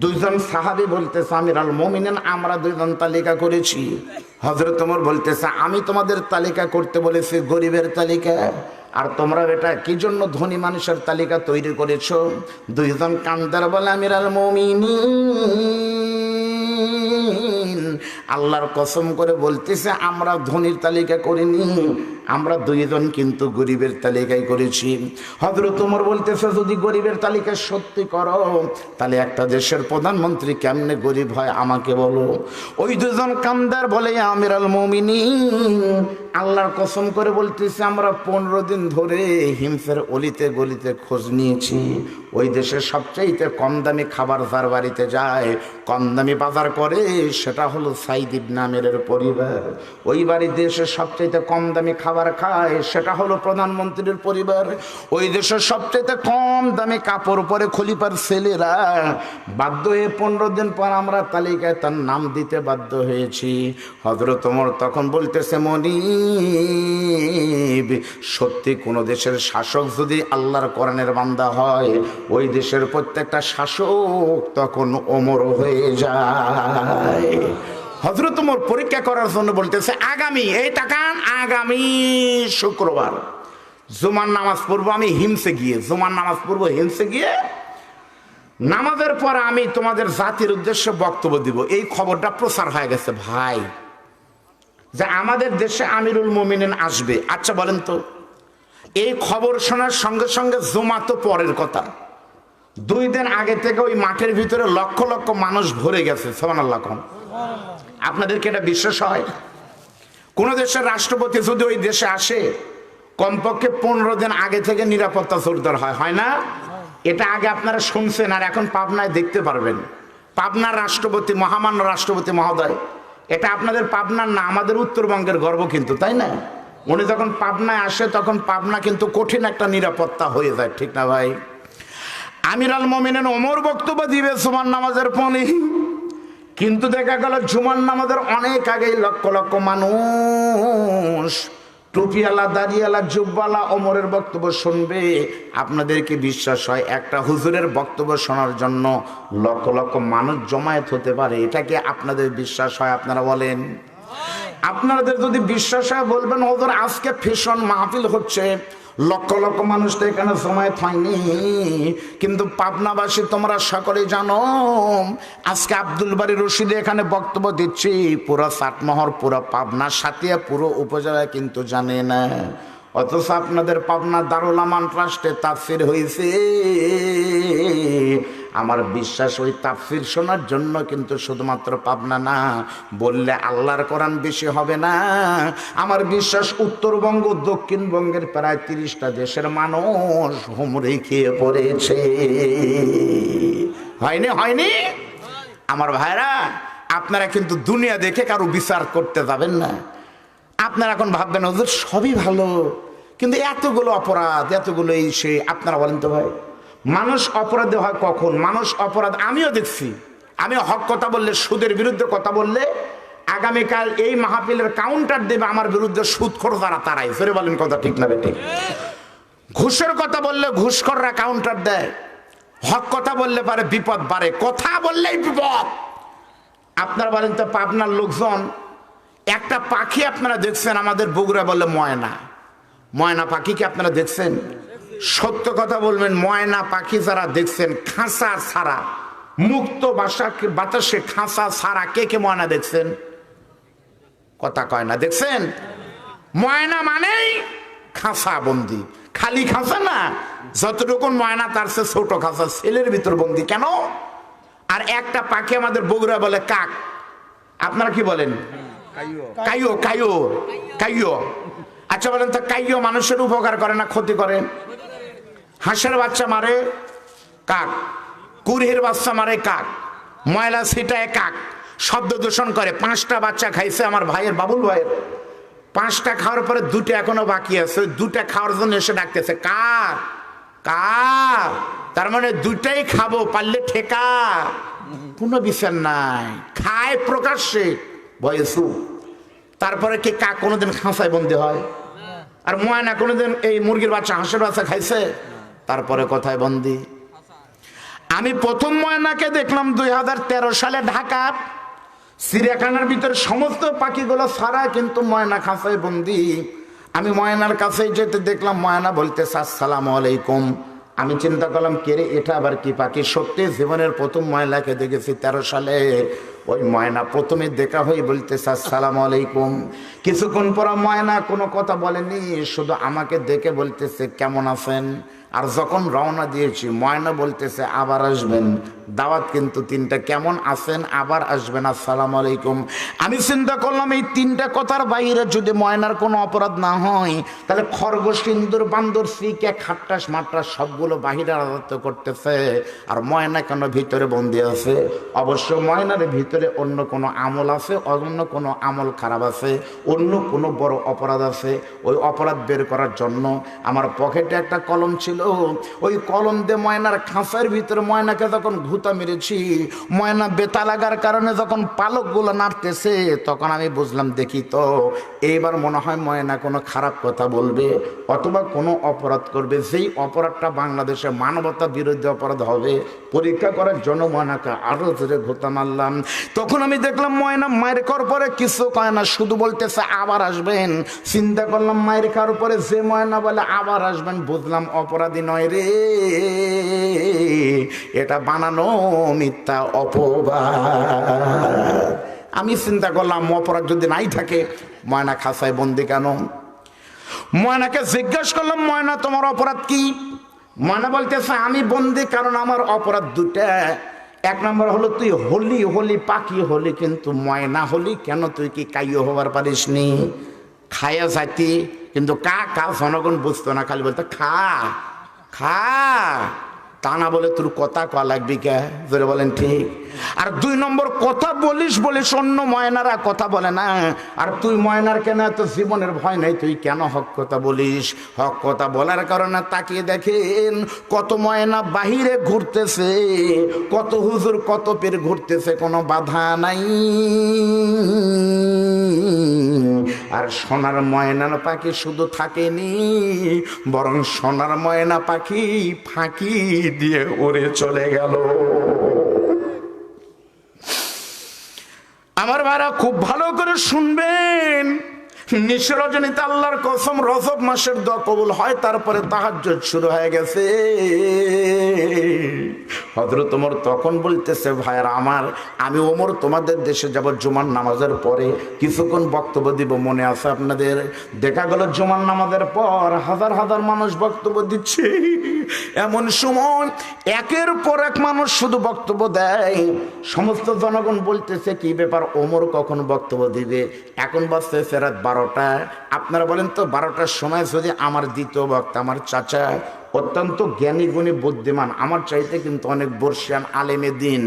2 জন সাহাবী বলতেছে আমিরুল মুমিনিন আমরা 2 জন তালিকা করেছি। হযরত ওমর বলতেছে আমি তোমাদের তালিকা করতে বলেছি গরিবের তালিকা, আর তোমরা এটা কি জন্য ধনী মানুষের তালিকা তৈরি করেছো? 2 জন কান্দার বলে আমিরুল মুমিনিন আল্লাহর কসম করে বলতেছে আমরা ধনীর তালিকা করিনি, আমরা দুইজন কিন্তু গরিবের তালিকায় করেছি। হযরত ওমর বলতেছে যদি গরিবের তালিকা সত্যি করো তাহলে একটা দেশের প্রধানমন্ত্রী কেমনে গরিব হয় আমাকে বলো। ওই দুজন কামদার বলে আমিরুল মুমিনিন আল্লাহর কসম করে বলতেছি আমরা 15 দিন ধরে হিমসের অলিতে গলিতে খোঁজ নিয়েছি। ওই দেশের সবচাইতে কম দামি খাবার যার বাড়িতে যায়, কম দামি বাজার করে, সেটা হলো সাইদ ইবনে আমিরের পরিবার। ওই বাড়ির দেশের সবচাইতে কম দামি খাবার খায়, সেটা হলো প্রধানমন্ত্রীর পরিবার। ওই দেশের সবচাইতে কম দামি কাপড় পরে খলিফার ছেলেরা। বাধ্য হয়ে 15 দিন পর আমরা তালিকায় তার নাম দিতে বাধ্য হয়েছি। হযরত ওমর তখন বলতেছে মনিব, সত্যি কোনো দেশের শাসক যদি আল্লাহর কোরআনের বান্দা হয়, ওই দেশের প্রত্যেকটা শাসক তখন ওমর হয়ে যায়। হযরত ওমর পরীক্ষা করার জন্য বলতেছে আগামী আগামী শুক্রবার জুমার নামাজ পড়বো আমি হিমসে গিয়ে, জুমার নামাজ পড়বো হিমসে গিয়ে, নামাজের পর আমি তোমাদের জাতির উদ্দেশ্যে বক্তব্য দিব। এই খবরটা প্রচার হয়ে গেছে ভাই যে আমাদের দেশে আমিরুল মুমিনিন আসবে। আচ্ছা বলেন তো, এই খবর শোনার সঙ্গে সঙ্গে জুমা তো পরের কথা, 2 দিন আগে থেকে ওই মাঠের ভিতরে লক্ষ লক্ষ মানুষ ভরে গেছে। সুবহানাল্লাহ। আপনাদেরকে এটা বিশ্বাস হয়? কোন দেশের রাষ্ট্রপতি যদি ওই দেশে আসে কমপক্ষে 15 দিন আগে থেকে নিরাপত্তা জোরদার হয়, হয় না? এটা আগে আপনারা শুনছেন আর এখন পাবনায় দেখতে পারবেন। পাবনার রাষ্ট্রপতি, মহামান্য রাষ্ট্রপতি মহোদয়, এটা আপনাদের পাবনার না, আমাদের উত্তরবঙ্গের গর্ব কিন্তু, তাই না? উনি যখন পাবনায় আসে তখন পাবনা কিন্তু কঠিন একটা নিরাপত্তা হয়ে যায়, ঠিক না ভাই? আমিরুল মুমিনিন ওমর বক্তব্য দিবে জুমার নামাজের পরে, কিন্তু দেখা গেল জুমার নামাজের অনেক আগেই লক্ষ লক্ষ মানুষ টুপিওয়ালা, দাড়িওয়ালা, জুব্বাওয়ালা ওমরের বক্তব্য শুনবে। আপনাদেরকে বিশ্বাস হয় একটা হুজুরের বক্তব্য শোনার জন্য লক্ষ লক্ষ মানুষ জমায়েত হতে পারে? এটা কি আপনাদের বিশ্বাস হয়? আপনারা বলেন। আপনাদের যদি বিশ্বাস হয় বলবেন হুজুর আজকে ফ্যাশন মাহফিল হচ্ছে, লক্ষ লক্ষ মানুষ তো এখানে জমায়েত হয়নি। কিন্তু পাবনাবাসী তোমরা সকলেই জানো আজকে আব্দুল বারী রশিদ এখানে বক্তব্য দিচ্ছি, পুরো চাটমোহর, পুরো পাবনা, সাতিয়া, পুরো উপজেলা কিন্তু জানে না। অথচ আপনাদের পাবনা দারুল আমান ট্রাস্টে তাফসীর হয়েছে। আমার বিশ্বাস ওই তাফসীর শোনার জন্য কিন্তু শুধুমাত্র পাবনা না, বললে আল্লাহর কোরআন বেশি হবে না। আমার বিশ্বাস উত্তরবঙ্গ, দক্ষিণবঙ্গের প্রায় 30টা দেশের মানুষ হুমড়ি খেয়ে পড়েছে। হয়নি? হয়নি? আমার ভাইরা, আপনারা কিন্তু দুনিয়া দেখে কারো বিচার করতে যাবেন না। আপনারা এখন ভাববেন হুজুর সবই ভালো, কিন্তু এতগুলো অপরাধ, এতগুলো এই সে। আপনারা বলেন তো ভাই, মানুষ অপরাধী হয় কখন? মানুষ অপরাধ আমিও দেখছি। আমি হক কথা বললে, সুদের বিরুদ্ধে কথা বললে আগামীকাল এই মাহফিলের কাউন্টার দেবে আমার বিরুদ্ধে সুদখোর যারা, তারাই। ফেরে বলেন কথা ঠিক না বেঠিক? ঘুষের কথা বললে ঘুষখোররা কাউন্টার দেয়, হক কথা বললে পারে বিপদ বাড়ে, কথা বললেই বিপদ। আপনারা বলেন তো পাবনার লোকজন, একটা পাখি আপনারা দেখছেন আমাদের বগুড়া বলে ময়না, ময়না পাখি কি আপনারা দেখছেন? সত্য কথা বলবেন, ময়না পাখি যারা দেখছেন খাঁচা ছাড়া, মুক্ত বাতাসে খাঁচা ছাড়া কে কে ময়না দেখছেন? কথা কয় না। দেখছেন? ময়না মানেই খাঁচা বন্দি, খালি খাঁচা না, যতটুকু ময়না তার চেয়ে ছোট খাঁচা, ছেলের ভিতর বন্দি। কেন? আর একটা পাখি আমাদের বগুড়া বলে কাক, আপনারা কি বলেন? কাইও। কাইও, কাইও। আচ্ছা বলেন তো, কাইও মানুষের উপকার করে না ক্ষতি করে? হাঁসের বাচ্চা মারে কাক, কুড়ির বাচ্চা মারে কাক, ময়লা ছিটায় কাক, শব্দ দূষণ করে। 5টা বাচ্চা খাইছে আমার ভাইয়ের, বাবুল ভাইয়ের। 5টা খাওয়ার পরে 2টা এখনো বাকি আছে, 2টা খাওয়ার জন্য এসে ডাকতেছে কাক কাক। তার মানে 2টাই খাবো, পারলে ঠেকা। কোনো বিচার নাই, খায় প্রকাশ্যে, বয়সু। তারপরে কি কাক কোনোদিন খাঁচায় বন্দি হয়? আর ময়না কোনোদিন এই মুরগির বাচ্চা, হাঁসের বাচ্চা খাইছে? তারপরে কোথায় বন্দি? আমি প্রথম ময়নাকে দেখলাম 2013 সালে ঢাকার চিড়িয়াখানার ভিতরে, সমস্ত পাখিগুলো ছাড়া কিন্তু ময়না খাঁচায় বন্দি। আমি ময়নার কাছে যেতে দেখলাম ময়না বলতেছে আসসালামু আলাইকুম। আমি চিন্তা করলাম কে রে, এটা আবার কি পাখি? সত্যি জীবনের প্রথম ময়নাকে দেখেছি 13 সালে। ওই ময়না প্রথমে দেখা হয়ে বলতেছে আসসালামু আলাইকুম। কিছুক্ষণ পর ময়না কোনো কথা বলেনি, শুধু আমাকে দেখে বলতেছে কেমন আছেন। আর যখন রওনা দিয়েছি ময়না বলতেছে আবার আসবেন, দাওয়াত কিন্তু তিনটা, কেমন আছেন, আবার আসবেন, আসসালামু আলাইকুম। আমি চিন্তা করলাম এই তিনটা কথার বাইরে যদি ময়নার কোনো অপরাধ না হয়, তাহলে খরগোশ, ইন্দুর, বান্দর, সিকে, খাট্টাস মাট্টাস সবগুলো বাহিরে রাজত্ব করতেছে, আর ময়না কেন ভিতরে বন্দি আছে? অবশ্য ময়নার ভিতরে অন্য কোনো আমল আছে, অন্য কোনো আমল খারাপ আছে, অন্য কোনো বড় অপরাধ আছে। ওই অপরাধ বের করার জন্য আমার পকেটে একটা কলম ছিল, ওই কলম দিয়ে ময়নার খাঁচার ভিতরে ময়নাকে যখন ঘুতা মেরেছি, ময়না বেতা লাগার কারণে যখন পালকগুলো নাড়তেছে, তখন আমি বুঝলাম দেখি তো এইবার মনে হয় ময়না কোনো খারাপ কথা বলবে অথবা কোনো অপরাধ করবে, যেই অপরাধটা বাংলাদেশে মানবতা বিরোধী অপরাধ হবে। পরীক্ষা করার জন্য ময়নাকে আরো জোরে ঘুতা মারলাম। তখন আমি দেখলাম ময়না মায়ের খাওয়ার পরে কিছু কয় না, শুধু বলতেছে আবার আসবেন। চিন্তা করলাম মায়ের খাওয়ার পরে যে ময়না বলে আবার আসবেন, বুঝলাম অপরাধী নয় রে, এটা বানানো মিথ্যা অপবাদ। আমি চিন্তা করলাম অপরাধ যদি নাই থাকে ময়না খাঁচায় বন্দি কেন? ময়নাকে জিজ্ঞাসা করলাম ময়না তোমার অপরাধ কি? ময়না বলতেছে আমি বন্দি কারণ আমার অপরাধ দুটা। এক নম্বর হলো তুই হলি পাখি হলি, কিন্তু ময়না হলি কেন? তুই কি কাইও হবার পারিস নি? খায়া যাইতি, কিন্তু কা কা জনগণ বুঝতো না, খালি বলতো খা খা, তা না বলে তোর কথা কয়া লাগবি কে? জোরে বলেন ঠিক। আর দুই নম্বর কথা বলিস অন্য ময়নারা কথা বলে না, আর তুই ময়নার কেন এত জীবনের ভয় নাই, তুই কেন হক কথা বলিস? হক কথা বলার কারণে তাকিয়ে দেখেন কত ময়না বাহিরে ঘুরতেছে, কত হুজুর কত পীর ঘুরতেছে, কোনো বাধা নাই। আর সোনার ময়না পাখি শুধু থাকেনি, বরং সোনার ময়না পাখি ফাঁকি দিয়ে উড়ে চলে গেল। আমার ভাইরা খুব ভালো করে শুনবেন, নিশা রজনীতে আল্লাহর কসম রজব মাসের দোয়া কবুল হয়, তারপরে তাহাজ্জুদ শুরু হয়ে গেছে। হযরত ওমর তখন বলতেছে ভাইরা আমার, আমি ওমর তোমাদের দেশে যাব জুমার নামাজের পরে, কিছুক্ষণ বক্তব্য দিব, মনে আছে আপনাদের? দেখা গেল জুমার নামাজের পর হাজার হাজার মানুষ বক্তব্য দিচ্ছে। এমন সময় একের পর এক মানুষ শুধু বক্তব্য দেয়, সমস্ত জনগণ বলতেছে কি ব্যাপার, ওমর কখন বক্তব্য দিবে? এখন বাজছে রাত 12টা। আপনারা বলেন তো 12টার সময় যদি আমার দ্বিতীয় বক্তা, আমার চাচা অত্যন্ত জ্ঞানী গুণী বুদ্ধিমান, আমার চাইতে কিন্তু অনেক বর্ষিয়ান আলেমে দিন,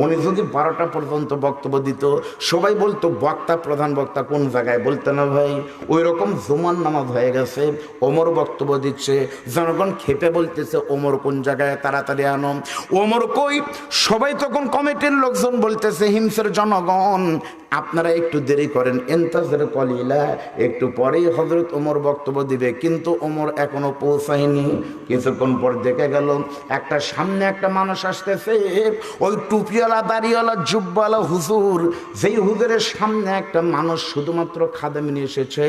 উনি যদি 12টা পর্যন্ত বক্তব্য দিত, সবাই বলতো বক্তা, প্রধান বক্তা কোন জায়গায়? বলতো না ভাই? ওই রকম জুমার নামাজ হয়ে গেছে, ওমর বক্তব্য দিচ্ছে, জনগণ খেপে বলতেছে ওমর কোন জায়গায়, তাড়াতাড়ি আনো। ওমর কই? সবাই তখন কমিটির লোকজন বলতেছে হিমসের জনগণ আপনারা একটু দেরি করেন, ইন্তাজর কলিলা, একটু পরেই হযরত ওমর বক্তব্য দিবে। কিন্তু ওমর এখনো পৌঁছায়নি। কিছুক্ষণ পর দেখে গেল একটা সামনে একটা মানুষ আসতেছে, ওই টুপিওয়ালা দাড়িওয়ালা জুব্বাওয়ালা হুজুর, যেই হুজুরের সামনে একটা মানুষ শুধুমাত্র খাদেম নিয়ে এসেছে,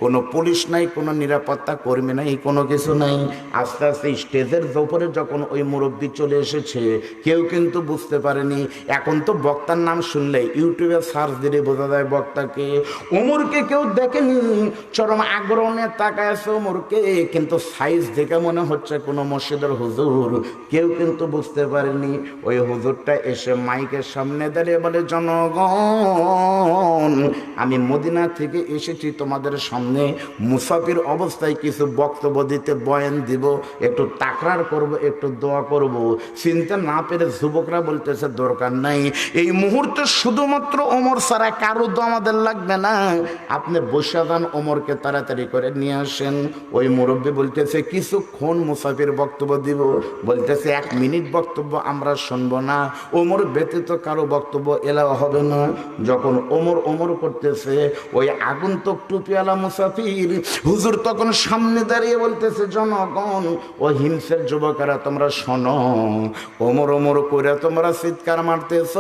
কোনো পুলিশ নাই, কোনো নিরাপত্তা কর্মী নাই, কোনো কিছু নাই। আস্তে আস্তে স্টেজের উপরে যখন ওই মুরব্বী চলে এসেছে, কেউ কিন্তু বুঝতে পারেনি। এখন তো বক্তার নাম শুনলে ইউটিউবে সার্চ দিলে বোঝা যায় বক্তাকে। ওমরকে কেউ দেখেনি, চরম আগ্রহ নিয়ে তাকায় আছে ওমরকে, কিন্তু সাইজ দেখে মনে হচ্ছে কোনো মসজিদের হুজুর। কেউ কিন্তু বুঝতে পারেনি। ওই হুজুরটা এসে মাইকের সামনে দাঁড়িয়ে বলে, জনগণ আমি মদিনা থেকে এসেছি তোমাদের সামনে, মুসাফির অবস্থায় কিছু বক্তব্য দিতে, বয়ান দিব, একটু তাকরার করব, একটু দোয়া করব। চিনতে না পেরে যুবকরা বলতেছে দরকার নাই, এই মুহূর্তে শুধুমাত্র ওমর ছাড়া কারো তো আমাদের লাগবে না, আপনি বসে যান, ওমরকে তাড়াতাড়ি করে নিয়ে আসেন। ওই মুরব্বী বলতেছে কিছুক্ষণ মুসাফির বক্তব্য দিব, বলতেছে 1 মিনিট বক্তব্য আমরা শুনবো না, ওমর ব্যতীত কারো বক্তব্য এলাও হবে না। যখন ওমর করতেছে, ওই আগন্তুক টুপিওয়ালা মুসাফির হুজুর তখন সামনে দাঁড়িয়ে বলতেছে, জনগণ ও হিমসের যুবকেরা তোমরা শোনো, ওমর করে তোমরা চিৎকার মারতেছ,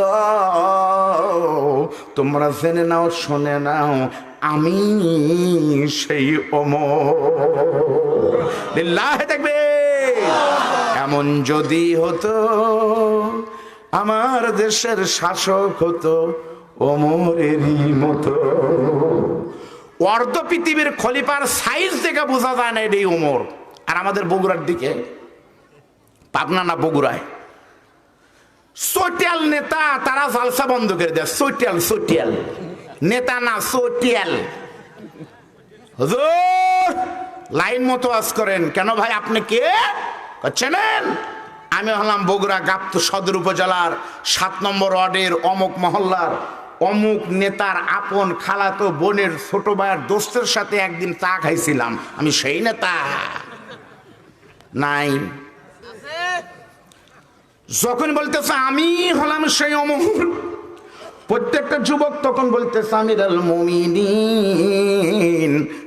তোমরা জেনে নাও, শুনে নাও, আমি সেই ওমর। দেখবে এমন যদি হতো আমার দেশের শাসক হতো ওমরেরই মতো। অর্ধ পৃথিবীর খলিফার সাইজ থেকে বোঝা যায় না এটাই ওমর। আর আমাদের বগুড়ার দিকে, পাবনা না বগুড়ায়, সোটিয়াল নেতা, তারা জালসা বন্ধ করে দেয়। সোটিয়াল, সোটিয়াল নেতা না, সোটিয়াল। হুজুর লাইন মতো আজ করেন কেন ভাই? আপনি কে চেনেন? আমি হলাম বগুড়া গাবতলী সদর উপজেলার 7 নম্বর ওয়ার্ডের অমুক মহল্লার অমুক নেতার আপন খালাতো বোনের ছোট ভাইয়ের দোস্তের সাথে একদিন চা খাইছিলাম, আমি সেই নেতা নাই। যখন বলতেছে আমি হলাম সেই অমুক, প্রত্যেকটা যুবক তখন বলতেছে আমিরুল মুমিনিন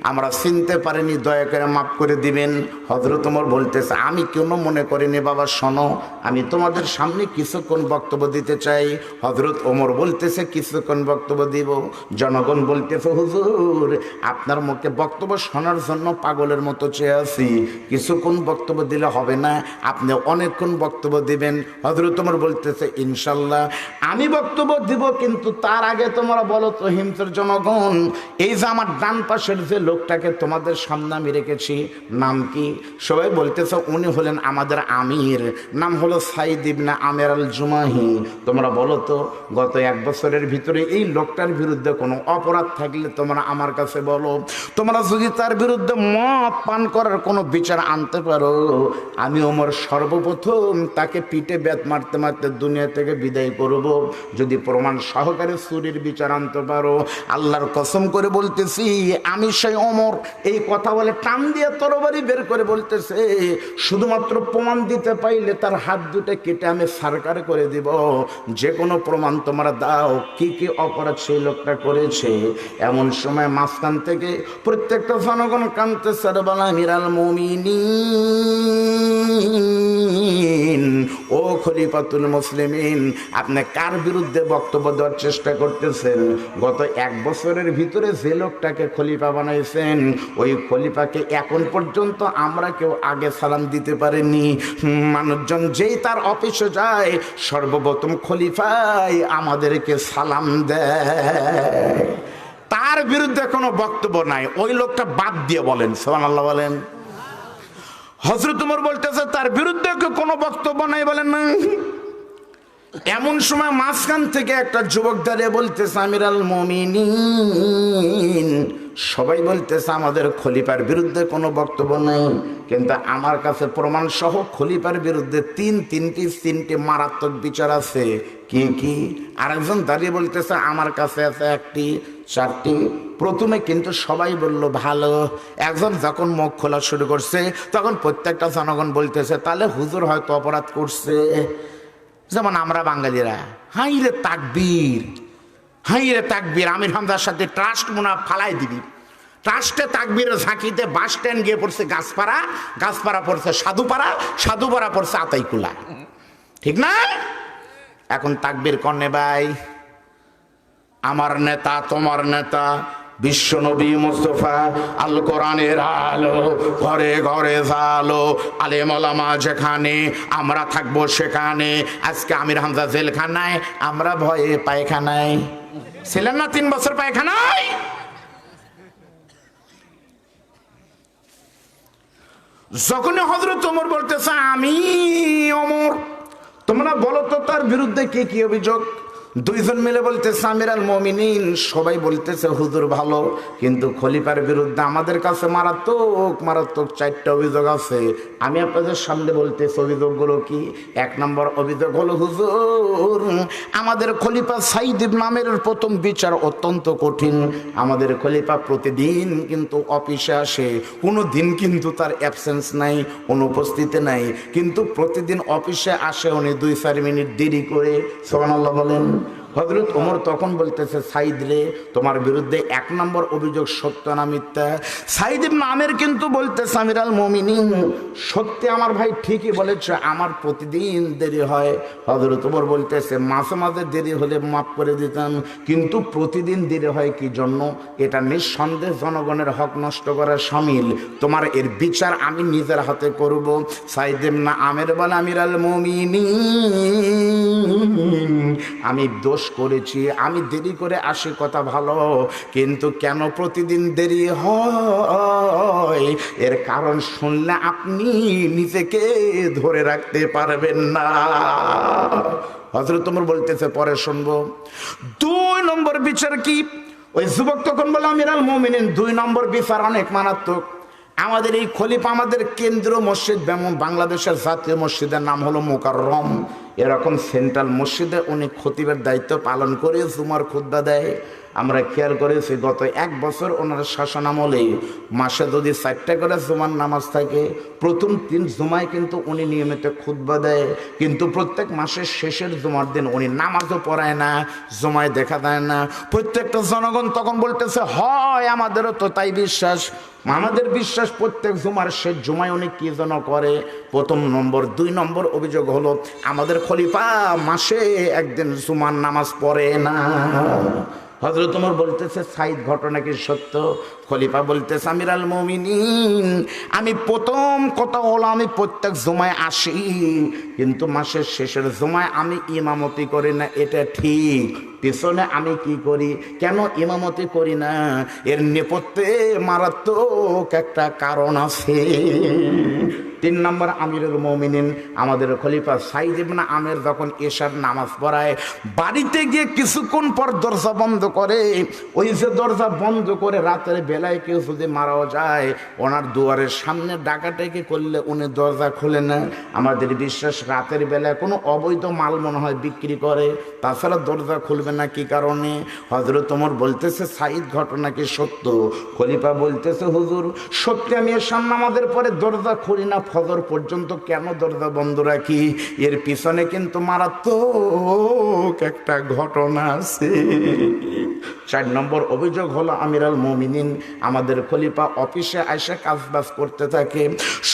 আমরা চিনতে পারিনি, দয়া করে মাফ করে দিবেন। হযরত ওমর বলতেছে আমি কেন মনে করিনি বাবা, শোনো আমি তোমাদের সামনে কিছুক্ষণ বক্তব্য দিতে চাই। হযরত ওমর বলতেছে কিছুক্ষণ বক্তব্য দিব। জনগণ বলতেছে হুজুর আপনার মুখে বক্তব্য শোনার জন্য পাগলের মতো চেয়ে আছি, কিছুক্ষণ বক্তব্য দিলে হবে না, আপনি অনেকক্ষণ বক্তব্য দিবেন। হযরত ওমর বলতেছে ইনশাল্লাহ আমি বক্তব্য দিব, কিন্তু তার আগে তোমরা বলো তো হিমসের জনগণ, এই যে আমার ডান পাশের যে লোকটাকে তোমাদের সামনে আমি রেখেছি নাম কি? সবাই বলতেছে উনি হলেন আমাদের আমির, নাম হলো সাইদ ইবনে আমের আল জুমাহি। তোমরা বলো তো গত 1 বছরের ভিতরে এই লোকটার বিরুদ্ধে কোনো অপরাধ থাকলে তোমরা আমার কাছে বলো। তোমরা যদি তার বিরুদ্ধে মদ পান করার কোনো বিচার আনতে পারো, আমি ওমর সর্বপ্রথম তাকে পিঠে বেত মারতে মারতে দুনিয়া থেকে বিদায় করব। যদি প্রমাণ সহকারে চুরির বিচার আনতে পারো, আল্লাহর কসম করে বলতেছি আমি সেই ওমর। এই কথা বলে টান দিয়ে তরবারি বের করে বলতেছে শুধুমাত্র প্রমাণ দিতে পাইলে তার হাত দুটো কেটে আমি সরকার করে দিব। যে কোনো প্রমাণ তোমরা দাও কি কি অপরাধ সেই লোকটা করেছে। এমন সময় মাঝখান থেকে প্রত্যেকটা জনগণ কাঁদতেছে, বলা আমিরুল মুমিনিন ও খলিফাতুল মুসলিমিন আপনি কার বিরুদ্ধে বক্তব্য দেওয়ার চেষ্টা করতেছেন? গত 1 বছরের ভিতরে যে লোকটাকে খলিফা বানাইছেন ওই খলিফাকে এখন পর্যন্ত আমরা কেউ আগে সালাম দিতে পারিনি। মানুষজন যেই তার অফিসে যায় সর্বপ্রথম খলিফাই আমাদেরকে সালাম দেয়। তার বিরুদ্ধে কোনো বক্তব্য নাই, ওই লোকটা বাদ দিয়ে বলেন সুবহানাল্লাহ বলেন। হযরত ওমর বলতেছে তার বিরুদ্ধে কোনো বক্তব্য নাই, বলেন না। এমন সময় মাঝখান থেকে একটা যুবক দাঁড়িয়ে বলতেছে আমিরুল মুমিনিন সবাই বলতেছে আমাদের খলিফার বিরুদ্ধে কোনো বক্তব্য নাই, কিন্তু আমার কাছে প্রমাণ সহ খলিফার বিরুদ্ধে তিনটি মারাত্মক বিচার আছে। কি কি? আরেকজন দাঁড়িয়ে বলতেছে আমার কাছে আছে 1টি 4টি। প্রথমে কিন্তু সবাই বলল ভালো। একজন যখন মুখ খোলা শুরু করছে তখন প্রত্যেকটা জনগণ বলতেছে তাহলে হুজুর হয়তো অপরাধ করছে। যেমন আমরা বাঙালিরা হাই রে তাকবীর, হাই রে তাকবীর, আমির হামজার সাথে ট্রাস্ট মোনা ফালাই দিবি। ট্রাস্টে তাকবীরের ঝাঁকিতে বাস স্ট্যান্ড গিয়ে পড়ছে গাছপাড়া, গাছপাড়া পড়ছে সাধুপাড়া, সাধুপাড়া পড়ছে আতাইকুলা, ঠিক না? এখন তাকবীর কর্নে ভাই, আমার নেতা তোমার নেতা বিশ্বনবী মুস্তাফা আল কোরআনের আলো, ঘরে ঘরে জালো, আলেম ওলামা যেখানে আমরা থাকবো সেখানে। আজকে আমির হামজা জেলখানায়, আমরা ভয়ে পায়খানায়। ছিলেন না 3 বছর পায়খানায়? যখনই হযরত ওমর বলতেছে আমি ওমর, তোমরা বলো তো তার বিরুদ্ধে কি কি অভিযোগ? 2 জন মিলে বলতেছে আমিরুল মুমিনিন, সবাই বলতেছে হুজুর ভালো, কিন্তু খলিফার বিরুদ্ধে আমাদের কাছে মারাত্মক 4টা অভিযোগ আছে। আমি আপনাদের সামনে বলতেছি অভিযোগগুলো কি। 1 নম্বর অভিযোগ হলো হুজুর আমাদের খলিফা সাইদ ইবনে আমেরের প্রথম বিচার অত্যন্ত কঠিন। আমাদের খলিফা প্রতিদিন কিন্তু অফিসে আসে, কোনো দিন কিন্তু তার অ্যাবসেন্স নাই, অনুপস্থিতি নাই, কিন্তু প্রতিদিন অফিসে আসে উনি 2-4 মিনিট দেরি করে। সুবহানাল্লাহ বলেন। হযরত ওমর তখন বলতেছে, সাইদ রে, তোমার বিরুদ্ধে 1 নম্বর অভিযোগ সত্য না মিথ্যা? সাইদ ইবনে আমের কিন্তু বলতেছে, আমিরাল মুমিনিন, সত্যি আমার ভাই ঠিকই বলেছে, আমার প্রতিদিন দেরি হয়। হযরত ওমর বলতেছে, মাঝে মাঝে দেরি হলে মাফ করে দিতাম, কিন্তু প্রতিদিন দেরি হয় কি জন্য? এটা নিঃসন্দেহে জনগণের হক নষ্ট করা শামিল। তোমার এর বিচার আমি নিজের হাতে করব। সাইদ ইবনে আমের বলে, আমিরাল মুমিনিন, আমি দোষ করেছি, আমি দেরি করে আসি কথা ভালো, কিন্তু কেন প্রতিদিন দেরি হয় এর কারণ শুনলে আপনি নিজেকে ধরে রাখতে পারবেন না। হযরত ওমর বলতেছে, পরে শুনবো। 2 নম্বর বিচার কি? ওই যুবক তখন বলে, আমিরাল মুমিনিন, 2 নম্বর বিচার অনেক মারাত্মক। আমাদের এই খলিফা, আমাদের কেন্দ্রীয় মসজিদ, যেমন বাংলাদেশের জাতীয় মসজিদের নাম হলো মুকাররম, এরকম সেন্ট্রাল মসজিদে উনি খতিবের দায়িত্ব পালন করে জুমার খুতবা দেয়। আমরা খেয়াল করেছি গত 1 বছর ওনার শাসনামলে মাসে যদি 4টা করে জুমার নামাজ থাকে, প্রথম 3 জুমায় কিন্তু উনি নিয়মিত খুতবা দেয়, কিন্তু প্রত্যেক মাসের শেষের জুমার দিন উনি নামাজও পড়ায় না, জুমায় দেখা যায় না। প্রত্যেকটা জনগণ তখন বলতেছে, হয় আমাদেরও তো তাই বিশ্বাস, আমাদের বিশ্বাস প্রত্যেক জুমার শেষ জুমায় উনি কি যেন করে। প্রথম নম্বর। 2 নম্বর অভিযোগ হলো, আমাদের খলিফা মাসে 1 দিন জুমার নামাজ পড়ে না। হযরত ওমর বলতেছে, সাইদ ঘটনা কি সত্য? খলিফা বলতেছে, আমিরাল মুমিনিন, আমি প্রথম কথা হলো আমি প্রত্যেক জুমায় আসি, কিন্তু মাসের শেষের জুমায় আমি ইমামতি করি না, এটা ঠিক। পিছনে আমি কি করি, কেন ইমামতি করি না, এর নেপথ্যে মারাত্মক একটা কারণ আছে। 3 নম্বর, আমিরুল মুমিনিন আমাদের খলিফা সাইদ ইবনে আমের যখন এশার নামাজ পড়ায়, বাড়িতে গিয়ে কিছুক্ষণ পর দরজা বন্ধ করে। ওই যে দরজা বন্ধ করে রাতের বেলায় কেউ যদি মারাও যায়, ওনার দুয়ারের সামনে ডাকাডাকি করলে উনি দরজা খুলে না। আমাদের বিশ্বাস রাতের বেলায় কোনো অবৈধ মাল মনে হয় বিক্রি করে, তাছাড়া দরজা খুলবে না। কি কারণে? হযরত ওমর বলতেছে, সাইদ ঘটনা কি সত্য? খলিফা বলতেছে, হুজুর সত্যি, আমি এশার নামাজের পরে দরজা খুলি না, ফজর পর্যন্ত কেন দরজা বন্ধ রাখি, এর পিছনে কিন্তু মারাত্মক একটা ঘটনা আছে। 4 নম্বর অভিযোগ হলো, আমিরাল মুমিনিন আমাদের খলিফা অফিসে এসে কাজবাজ করতে থাকে,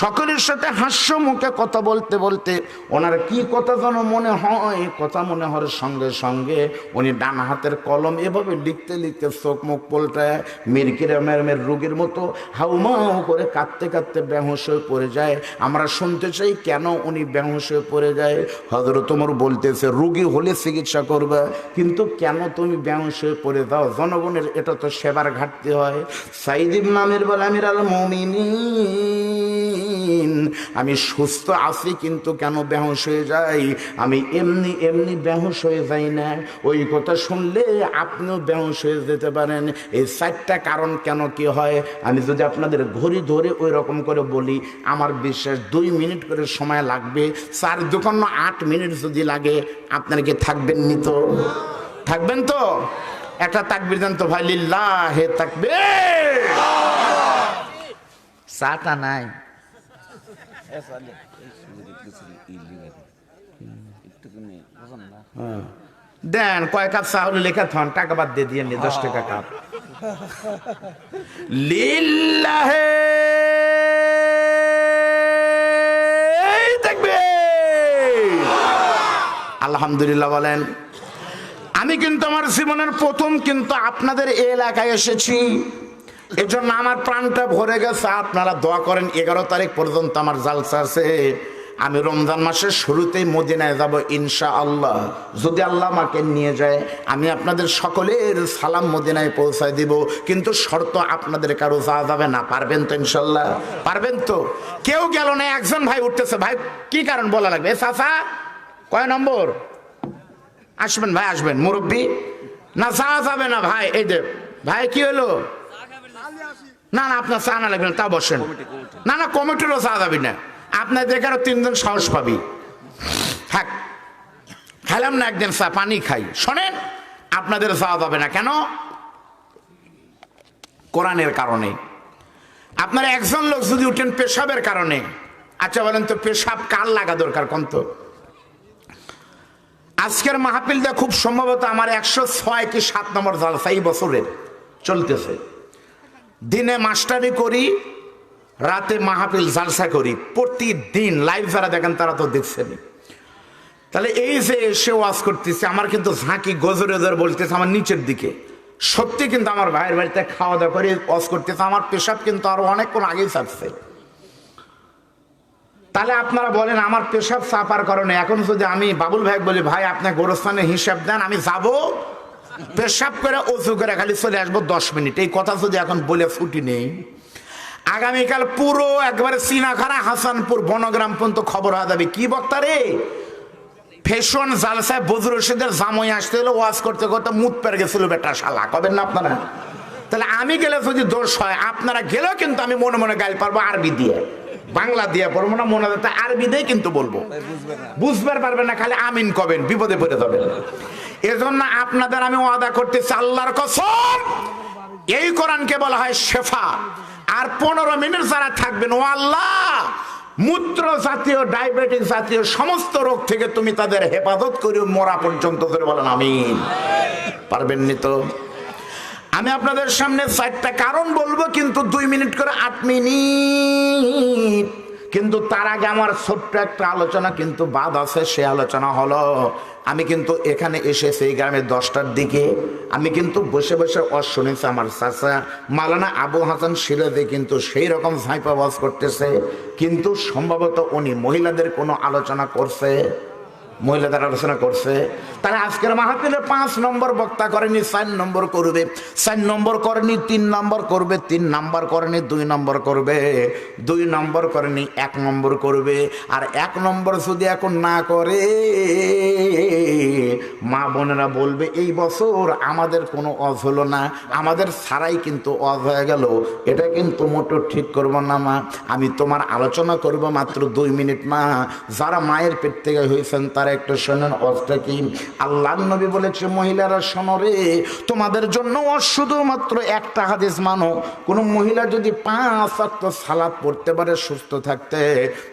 সকলের সাথে হাস্য মুখে কথা বলতে বলতে ওনার কি কথা যেন মনে হয়, কথা মনে হওয়ার সঙ্গে সঙ্গে উনি ডান হাতের কলম এভাবে লিখতে লিখতে চোখ মুখ পোল্টায় মিরকিরামের রোগীর মতো হাউমাউ করে কাঁদতে কাঁদতে বেহুশ হয়ে পড়ে যায়। আমরা শুনতে চাই কেন উনি বেহুশ হয়ে পড়ে যায়। হযরত ওমর বলতেছে, রোগী হলে চিকিৎসা করবে, কিন্তু কেন তুমি বেহুশ হয়ে পড়ে যাও? জনগণের এটা তো সেবার ঘাটতি হয়। সাইদ ইবনে আমের বলে, আমিরাল মুমিনিন, আমি সুস্থ আছি কিন্তু কেন বেহুশ হয়ে যাই? আমি এমনি এমনি বেহুশ হয়ে যাই না, ওই কথা শুনলে আপনিও বেহুশ হয়ে যেতে পারেন। এই 4টা কারণ কেন কি হয়, আমি যদি আপনাদের ঘড়ি ধরে ওই রকম করে বলি, আমার বিশ্বাস 2 মিনিট করে সময় লাগবে। 4 দোকান 8 মিনিট যদি লাগে, আপনারা কি থাকবেন নি? তো থাকবেন তো? একটা তাকবীর দেন তো ভাই, লিল্লাহে তাকবীর। চাটা নাই, দেন কয় কাপ চা হলে লেখা থন, টাকা বাদ দিয়ে দিয়ে 10 টাকা কাপ। লিল্লাহে তাকবীর। আলহামদুলিল্লাহ বলেন। আমি কিন্তু আমার জীবনের প্রথম কিন্তু আপনাদের এই এলাকায় এসেছি, এজন্য আমার প্রাণটা ভরে গেছে। আপনারা দোয়া করেন, 11 তারিখ পর্যন্ত আমার জালসা আছে। আমি রমজান মাসের শুরুতেই মদিনায় যাব ইনশাআল্লাহ। যদি আল্লাহ আমাকে নিয়ে যায়, আমি আপনাদের সকলের সালাম মদিনায় পৌঁছায় দিব, কিন্তু শর্ত আপনাদের কারো যাওয়া যাবে না। পারবেন তো ইনশাআল্লাহ? পারবেন তো? কেউ গেল না, একজন ভাই উঠতেছে, ভাই কি কারণ বলা লাগবে? চাচা কয় নম্বর? আসবেন ভাই, আসবেন। মুরব্বী না, যাওয়া যাবে না ভাই। এই যে ভাই, কি হলো? না না, আপনার চা না লাগবে না, তা বসেন। না না, কমিটিরও চা যাবি না, আপনার দেখারও 3 জন সাহস পাবি। থাক, খাইলাম না একদিন চা, পানি খাই। শোনেন, আপনাদের যাওয়া যাবে না। কেন? কোরআনের কারণে। আপনার একজন লোক যদি উঠেন পেশাবের কারণে, আচ্ছা বলেন তো পেশাব কার লাগা দরকার কোন তো? আজকের মাহফিলটা খুব সম্ভবত আমার 106 কি 7 নম্বর জালসা এই বছরের চলতেছে। দিনে মাস্টারি করি, রাতে মাহফিল জালসা করি, প্রতিদিন লাইভ যারা দেখেন তারা তো দেখছেন। তাহলে এই যে এসে ওয়াজ করতেছে, আমার কিন্তু ঝাঁকি গজরে বলতেছে আমার নিচের দিকে। সত্যি কিন্তু আমার ভাইয়ের বাড়িতে খাওয়া দাওয়া করে ওয়াজ করতেছে, আমার পেশাব কিন্তু আরো অনেকক্ষণ আগেই চাপছে। তাহলে আপনারা বলেন আমার পেশাব চাপার কারণে এখন যদি আমি বাবুল ভাই বলি ভাই আপনি গোরস্থানের হিসাব দেন, আমি যাব পেশাব করে অজু করে খালি চলে আসবো 10 মিনিট, এই কথা যদি এখন বলে ছুটি নেই, আগামীকাল পুরো একবারে চিনাখানা হাসানপুর বনগ্রাম পর্যন্ত খবর হয়ে যাবে কি বক্তা রে ফ্যাশন জালসায় বজরুল রশিদের জামাই আসতে হলো ওয়াজ করতে করতে মুত পেরে গেছিল বেটা শালা, কবেন না আপনারা? তাহলে আমি গেলে যদি দোষ হয়, আপনারা গেলেও কিন্তু আমি মনে মনে গাইল পারবো আরবি দিয়ে, বাংলা দিয়ে পড়বো না, মনে হতে আরবি দিয়ে কিন্তু বলবো, বুঝবার পারবেন না, খালি আমিন কবেন, বিপদে পড়ে যাবেন। এজন্য আপনাদের আমি ওয়াদা করতেছি আল্লাহর কসম, এই কোরআনকে বলা হয় শেফা। আর 15 মিনিট যারা থাকবেন, ও আল্লাহ মূত্র জাতীয় ডায়াবেটিস জাতীয় সমস্ত রোগ থেকে তুমি তাদের হেফাজত করি মরা পর্যন্ত ধরে বলেন আমিন। পারবেন নি তো? আমি আপনাদের সামনে 4টা কারণ বলবো, কিন্তু 2 মিনিট করে 8 মিনিট। কিন্তু তার আগে আমার ছোট্ট একটা আলোচনা কিন্তু বাদ আছে। সে আলোচনা হলো, আমি কিন্তু এখানে এসেছি এই গ্রামে 10টার দিকে, আমি কিন্তু বসে বসে ওয়াজ শুনেছি। আমার চাচা মাওলানা আবু হাসান সিরাজি কিন্তু সেই রকম ঝাঁপা ওয়াজ করতেছে, কিন্তু সম্ভবত উনি মহিলাদের কোনো আলোচনা করছে, মহিলাদের আলোচনা করছে। তারা আজকের মাহফিলের 5 নম্বর বক্তা করেনি, 4 নম্বর করবে, 4 নম্বর করেনি 3 নম্বর করবে, 3 নম্বর করেনি 2 নম্বর করবে, 2 নম্বর করেনি 1 নম্বর করবে। আর 1 নম্বর যদি এখন না করে, মা বোনেরা বলবে এই বছর আমাদের কোনো অজ হলো না, আমাদের ছাড়াই কিন্তু অজ হয়ে গেল। এটা কিন্তু মোটো ঠিক করবো না মা, আমি তোমার আলোচনা করব মাত্র 2 মিনিট। মা যারা মায়ের পেট থেকে হয়েছেন তারা একটু শোনেন অজটা কি। আল্লাহর নবী বলেছে মহিলারা শোনো রে, তোমাদের জন্য শুধুমাত্র একটা হাদিস মানো, কোন মহিলা যদি 5 ওয়াক্ত সালাত পড়তে পারে সুস্থ থাকতে,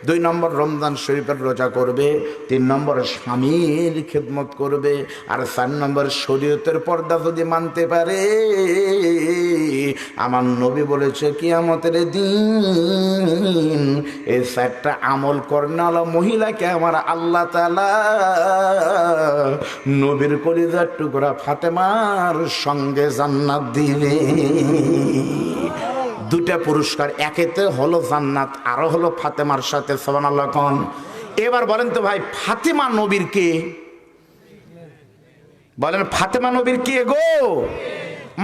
2 নম্বর রমজান শরীফের রোজা করবে, 3 নম্বর স্বামীর খিদমত করবে, আর 4 নম্বর শরীয়তের পর্দা যদি মানতে পারে, আমার নবী বলেছে কিয়ামতের দিন এই 4টা আমল করনালা মহিলাকে আমার আল্লাহ তাআলা নবীর কলিজার টুকরা ফাতেমার সঙ্গে জান্নাত দিবে। 2টা পুরস্কার, একেতে হলো জান্নাত, আরো হলো ফাতেমার সাথে। সুবহানাল্লাহ কোন। এবার বলেন তো ভাই ফাতেমা নবীর কে? বলেন ফাতেমা নবীর কে গো?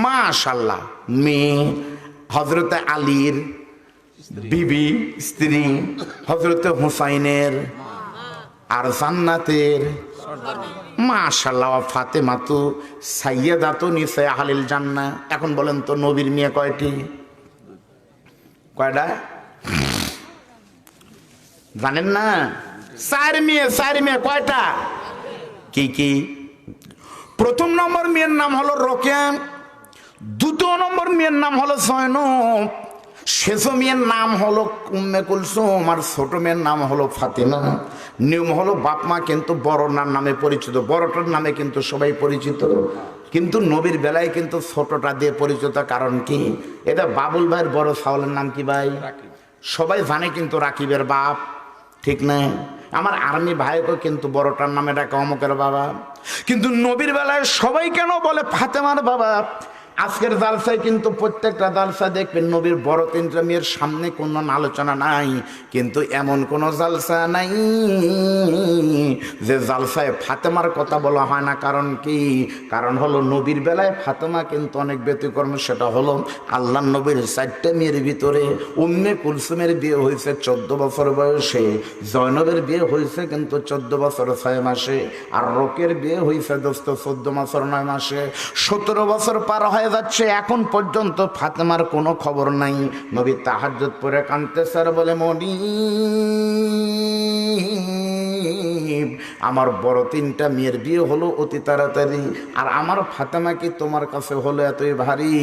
মাশাআল্লাহ, মেয়ে হযরতে আলীর বিবি, স্ত্রী হযরতে হুসাইনের, আর জান্নাতের মাশাআল্লাহ ফাতেমা তো সাইয়্যিদাতু নিসা আহলিল জান্নাহ। এখন বলেন তো নবীর মেয়ে কয়টি? কয়টা জানেন না? 4 মেয়ে। 4 মেয়ে কয়টা? কি কি? প্রথম নম্বর মেয়ের নাম হলো রোকেয়া, 2 নম্বর মেয়ের নাম হলো জয়নব, শেষ মেয়ের নাম হলো উম্মে কুলসুম, আর ছোট মেয়ের নাম হলো ফাতিমা। নিয়ম হলো বাপ মা কিন্তু বড়টার নামে পরিচিত, বড়টার নামে কিন্তু সবাই পরিচিত, কিন্তু নবীর বেলায় কিন্তু ছোটটা দিয়ে পরিচিত। কারণ কি? এটা বাবুল ভাইয়ের বড় ছাওয়ালের নাম কি ভাই? সবাই জানে কিন্তু রাকিবের বাপ, ঠিক না? আমার আর্মি ভাইকে কিন্তু বড়টার নামে ডাকা অমুকের বাবা, কিন্তু নবীর বেলায় সবাই কেন বলে ফাতেমার বাবা? আজকের জালসায় কিন্তু প্রত্যেকটা জালসা দেখবেন নবীর বড় 3টা মেয়ের সামনে কোনো আলোচনা নাই, কিন্তু এমন কোন জালসা নাই যে জালসায় ফাতেমার কথা বলা হয় না। কারণ কি? কারণ হলো নবীর বেলায় ফাতেমা কিন্তু অনেক ব্যতিক্রম। সেটা হলো আল্লাহর নবীর 4টা মেয়ের ভিতরে উম্মে কুলসুমের বিয়ে হয়েছে 14 বছর বয়সে, জয়নবের বিয়ে হয়েছে কিন্তু 14 বছর 6 মাসে, আর রোকের বিয়ে হয়েছে দোস্ত 14 বছর 9 মাসে। 17 বছর পার হয়ে যাচ্ছে, এখন পর্যন্ত ফাতেমার কোনো খবর নাই। নবী তাহাজ্জুদ পড়ে কাঁদতেছে আর বলে মনি আমার বড় 3টা মেয়ের বিয়ে হলো অতি তাড়াতাড়ি, আর আমার ফাতেমা কি তোমার কাছে হলো এতই ভারী?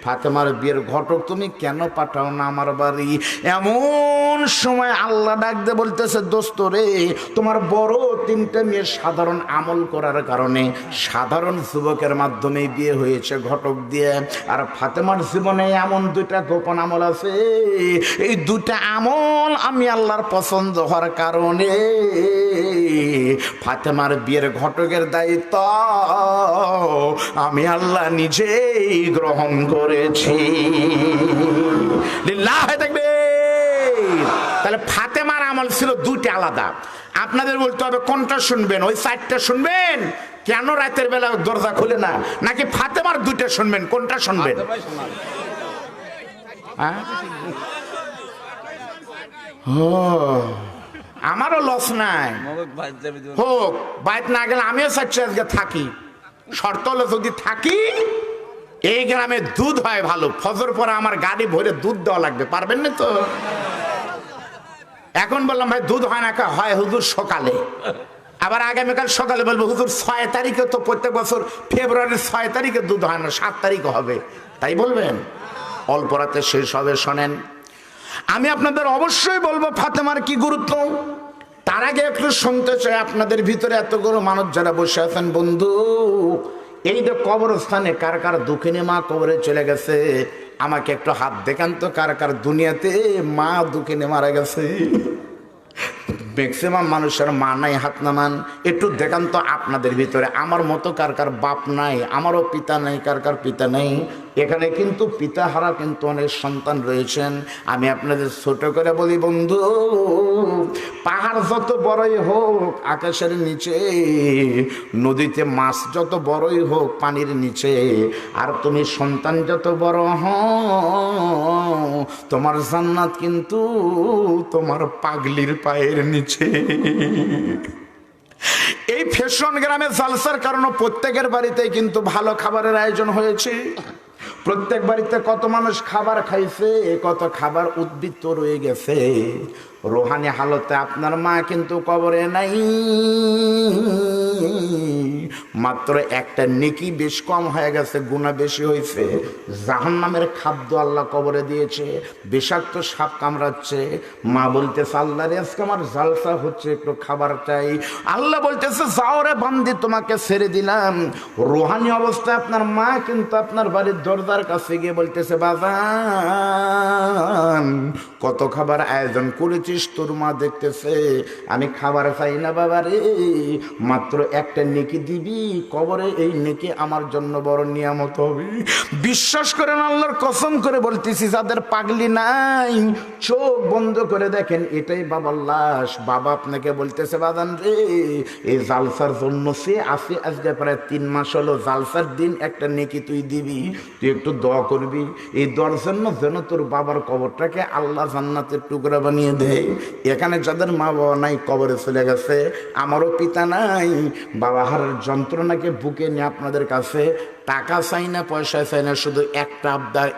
ফাতেমার বিয়ের ঘটক তুমি কেন পাঠাও না আমার বাড়ি? এমন এমন সময় আল্লাহ ডাক দিয়ে বলতেছে, দোস্ত রে, তোমার বড় তিনটে মেয়ে সাধারণ আমল করার কারণে সাধারণ যুবকের মাধ্যমে বিয়ে হয়েছে ঘটক দিয়ে, আর ফাতেমার জীবনে এমন দুইটা গোপন আমল আছে, এই দুইটা আমল আমি আল্লাহর পছন্দ হওয়ার কারণে ফাতেমার বিয়ের ঘটকের দায়িত্ব আমি আল্লাহ নিজেই গ্রহণ করেছি। লিল্লাহি তাকবীর। তাহলে ফাতেমার আমল ছিল দুইটা আলাদা। আপনাদের বলতে হবে কোনটা শুনবেন, ওই চারটা শুনবেন কেন রাতের বেলা দরজা খুলে না, নাকি ফাতেমার দুইটা শুনবেন, কোনটা শুনবেন? আমারও লস নাই, হোক বাইত না গেলে আমিও চাচ্ছি আজকে থাকি। শর্ত হলো যদি থাকি এই গ্রামে দুধ হয় ভালো, ফজর পরে আমার গাড়ি ভরে দুধ দেওয়া লাগবে, পারবেন না তো? এখন বললাম ভাই দুধ হয় না, হয় হুজুর সকালে, আবার আগামীকাল সকালে বলবো হুজুর 6 তারিখে তো প্রত্যেক বছর ফেব্রুয়ারির 6 তারিখে দুধ হয় না, 7 তারিখে হবে, তাই বলবেন? অল্প রাতে শেষ হবে। শোনেন, আমি আপনাদের অবশ্যই বলবো ফাতেমার কি গুরুত্ব। তার আগে একটু শুনতে চাই, আপনাদের ভিতরে এতগুলো মানুষ যারা বসে আছেন বন্ধু, এই যে কবরস্থানে কার কার দুঃখিনী মা কবরে চলে গেছে, আমাকে একটু হাত দেখান তো, কার কার দুনিয়াতে মা দুঃখিনী মারা গেছে? ম্যাক্সিমাম মানুষের মা নাই, হাত নামান। একটু দেখান তো আপনাদের ভিতরে আমার মতো কার কার বাপ নাই, আমারও পিতা নাই, কার কার পিতা নেই। এখানে কিন্তু পিতা হারা কিন্তু অনেক সন্তান রয়েছেন। আমি আপনাদের ছোট করে বলি বন্ধু, পাহাড় যত বড়ই হোক আকাশের নিচে, নদীতে মাছ যত বড়ই হোক পানির নিচে, আর তুমি সন্তান যত বড় হও তোমার জান্নাত কিন্তু তোমার পাগলির পায়ের নিচে। এই ফ্যাশন গ্রামে জালসার কারণে প্রত্যেকের বাড়িতে কিন্তু ভালো খাবারের আয়োজন হয়েছে। প্রত্যেক বাড়িতে কত মানুষ খাবার খাইছে, কত খাবার উদ্বৃত্ত রয়ে গেছে। রোহানি হালতে আপনার মা কিন্তু কবরে নাই, মাত্র একটা নেকি বেশ কম হয়ে গেছে, গুনাহ বেশি হয়েছে। জাহান্নামের খাদ্য আল্লাহ কবরে দিয়েছে, বিষাক্ত সাপ কামড়াচ্ছে। মা বলতেছে আল্লাহ রে আজকে আমার জালসা হচ্ছে, একটু খাবার চাই। আল্লাহ বলতেছে যাও রে বান্দি, তোমাকে ছেড়ে দিলাম। রোহানি অবস্থায় আপনার মা কিন্তু আপনার বাড়ির দরজার কাছে গিয়ে বলতেছে বাজান কত খাবার আয়োজন করেছিস, তোর মা দেখতেছে আমি খাবার চাই না বাবা রে, মাত্র একটা নেকি দিবি, কবরে এই নেকি আমার জন্য বড় নিয়ামত হবে। বিশ্বাস করেন, আল্লাহর কসম করে বলতেছি, যাদের পাগলি নাই চোখ বন্ধ করে দেখেন, এটাই বাবার লাশ। বাবা আপনাকে বলতেছে বাদান রে, এই জালসার জন্য সে আসে আজকে প্রায় 3 মাস হলো, জালসার দিন একটা নেকি তুই দিবি, তুই একটু দোয়া করবি এই দোয়ার জন্য যেন তোর বাবার কবরটাকে আল্লাহ জান্নাতের টুকরা বানিয়ে দেয়। এখানে যাদের মা বাবা নাই কবরে চলে গেছে, আমারও পিতা নাই, বাবা হারার যন্ত্রণাকে বুকে নিয়ে আপনাদের কাছে টাকা চাই না, পয়সা চাই না, শুধু একটা আবদার,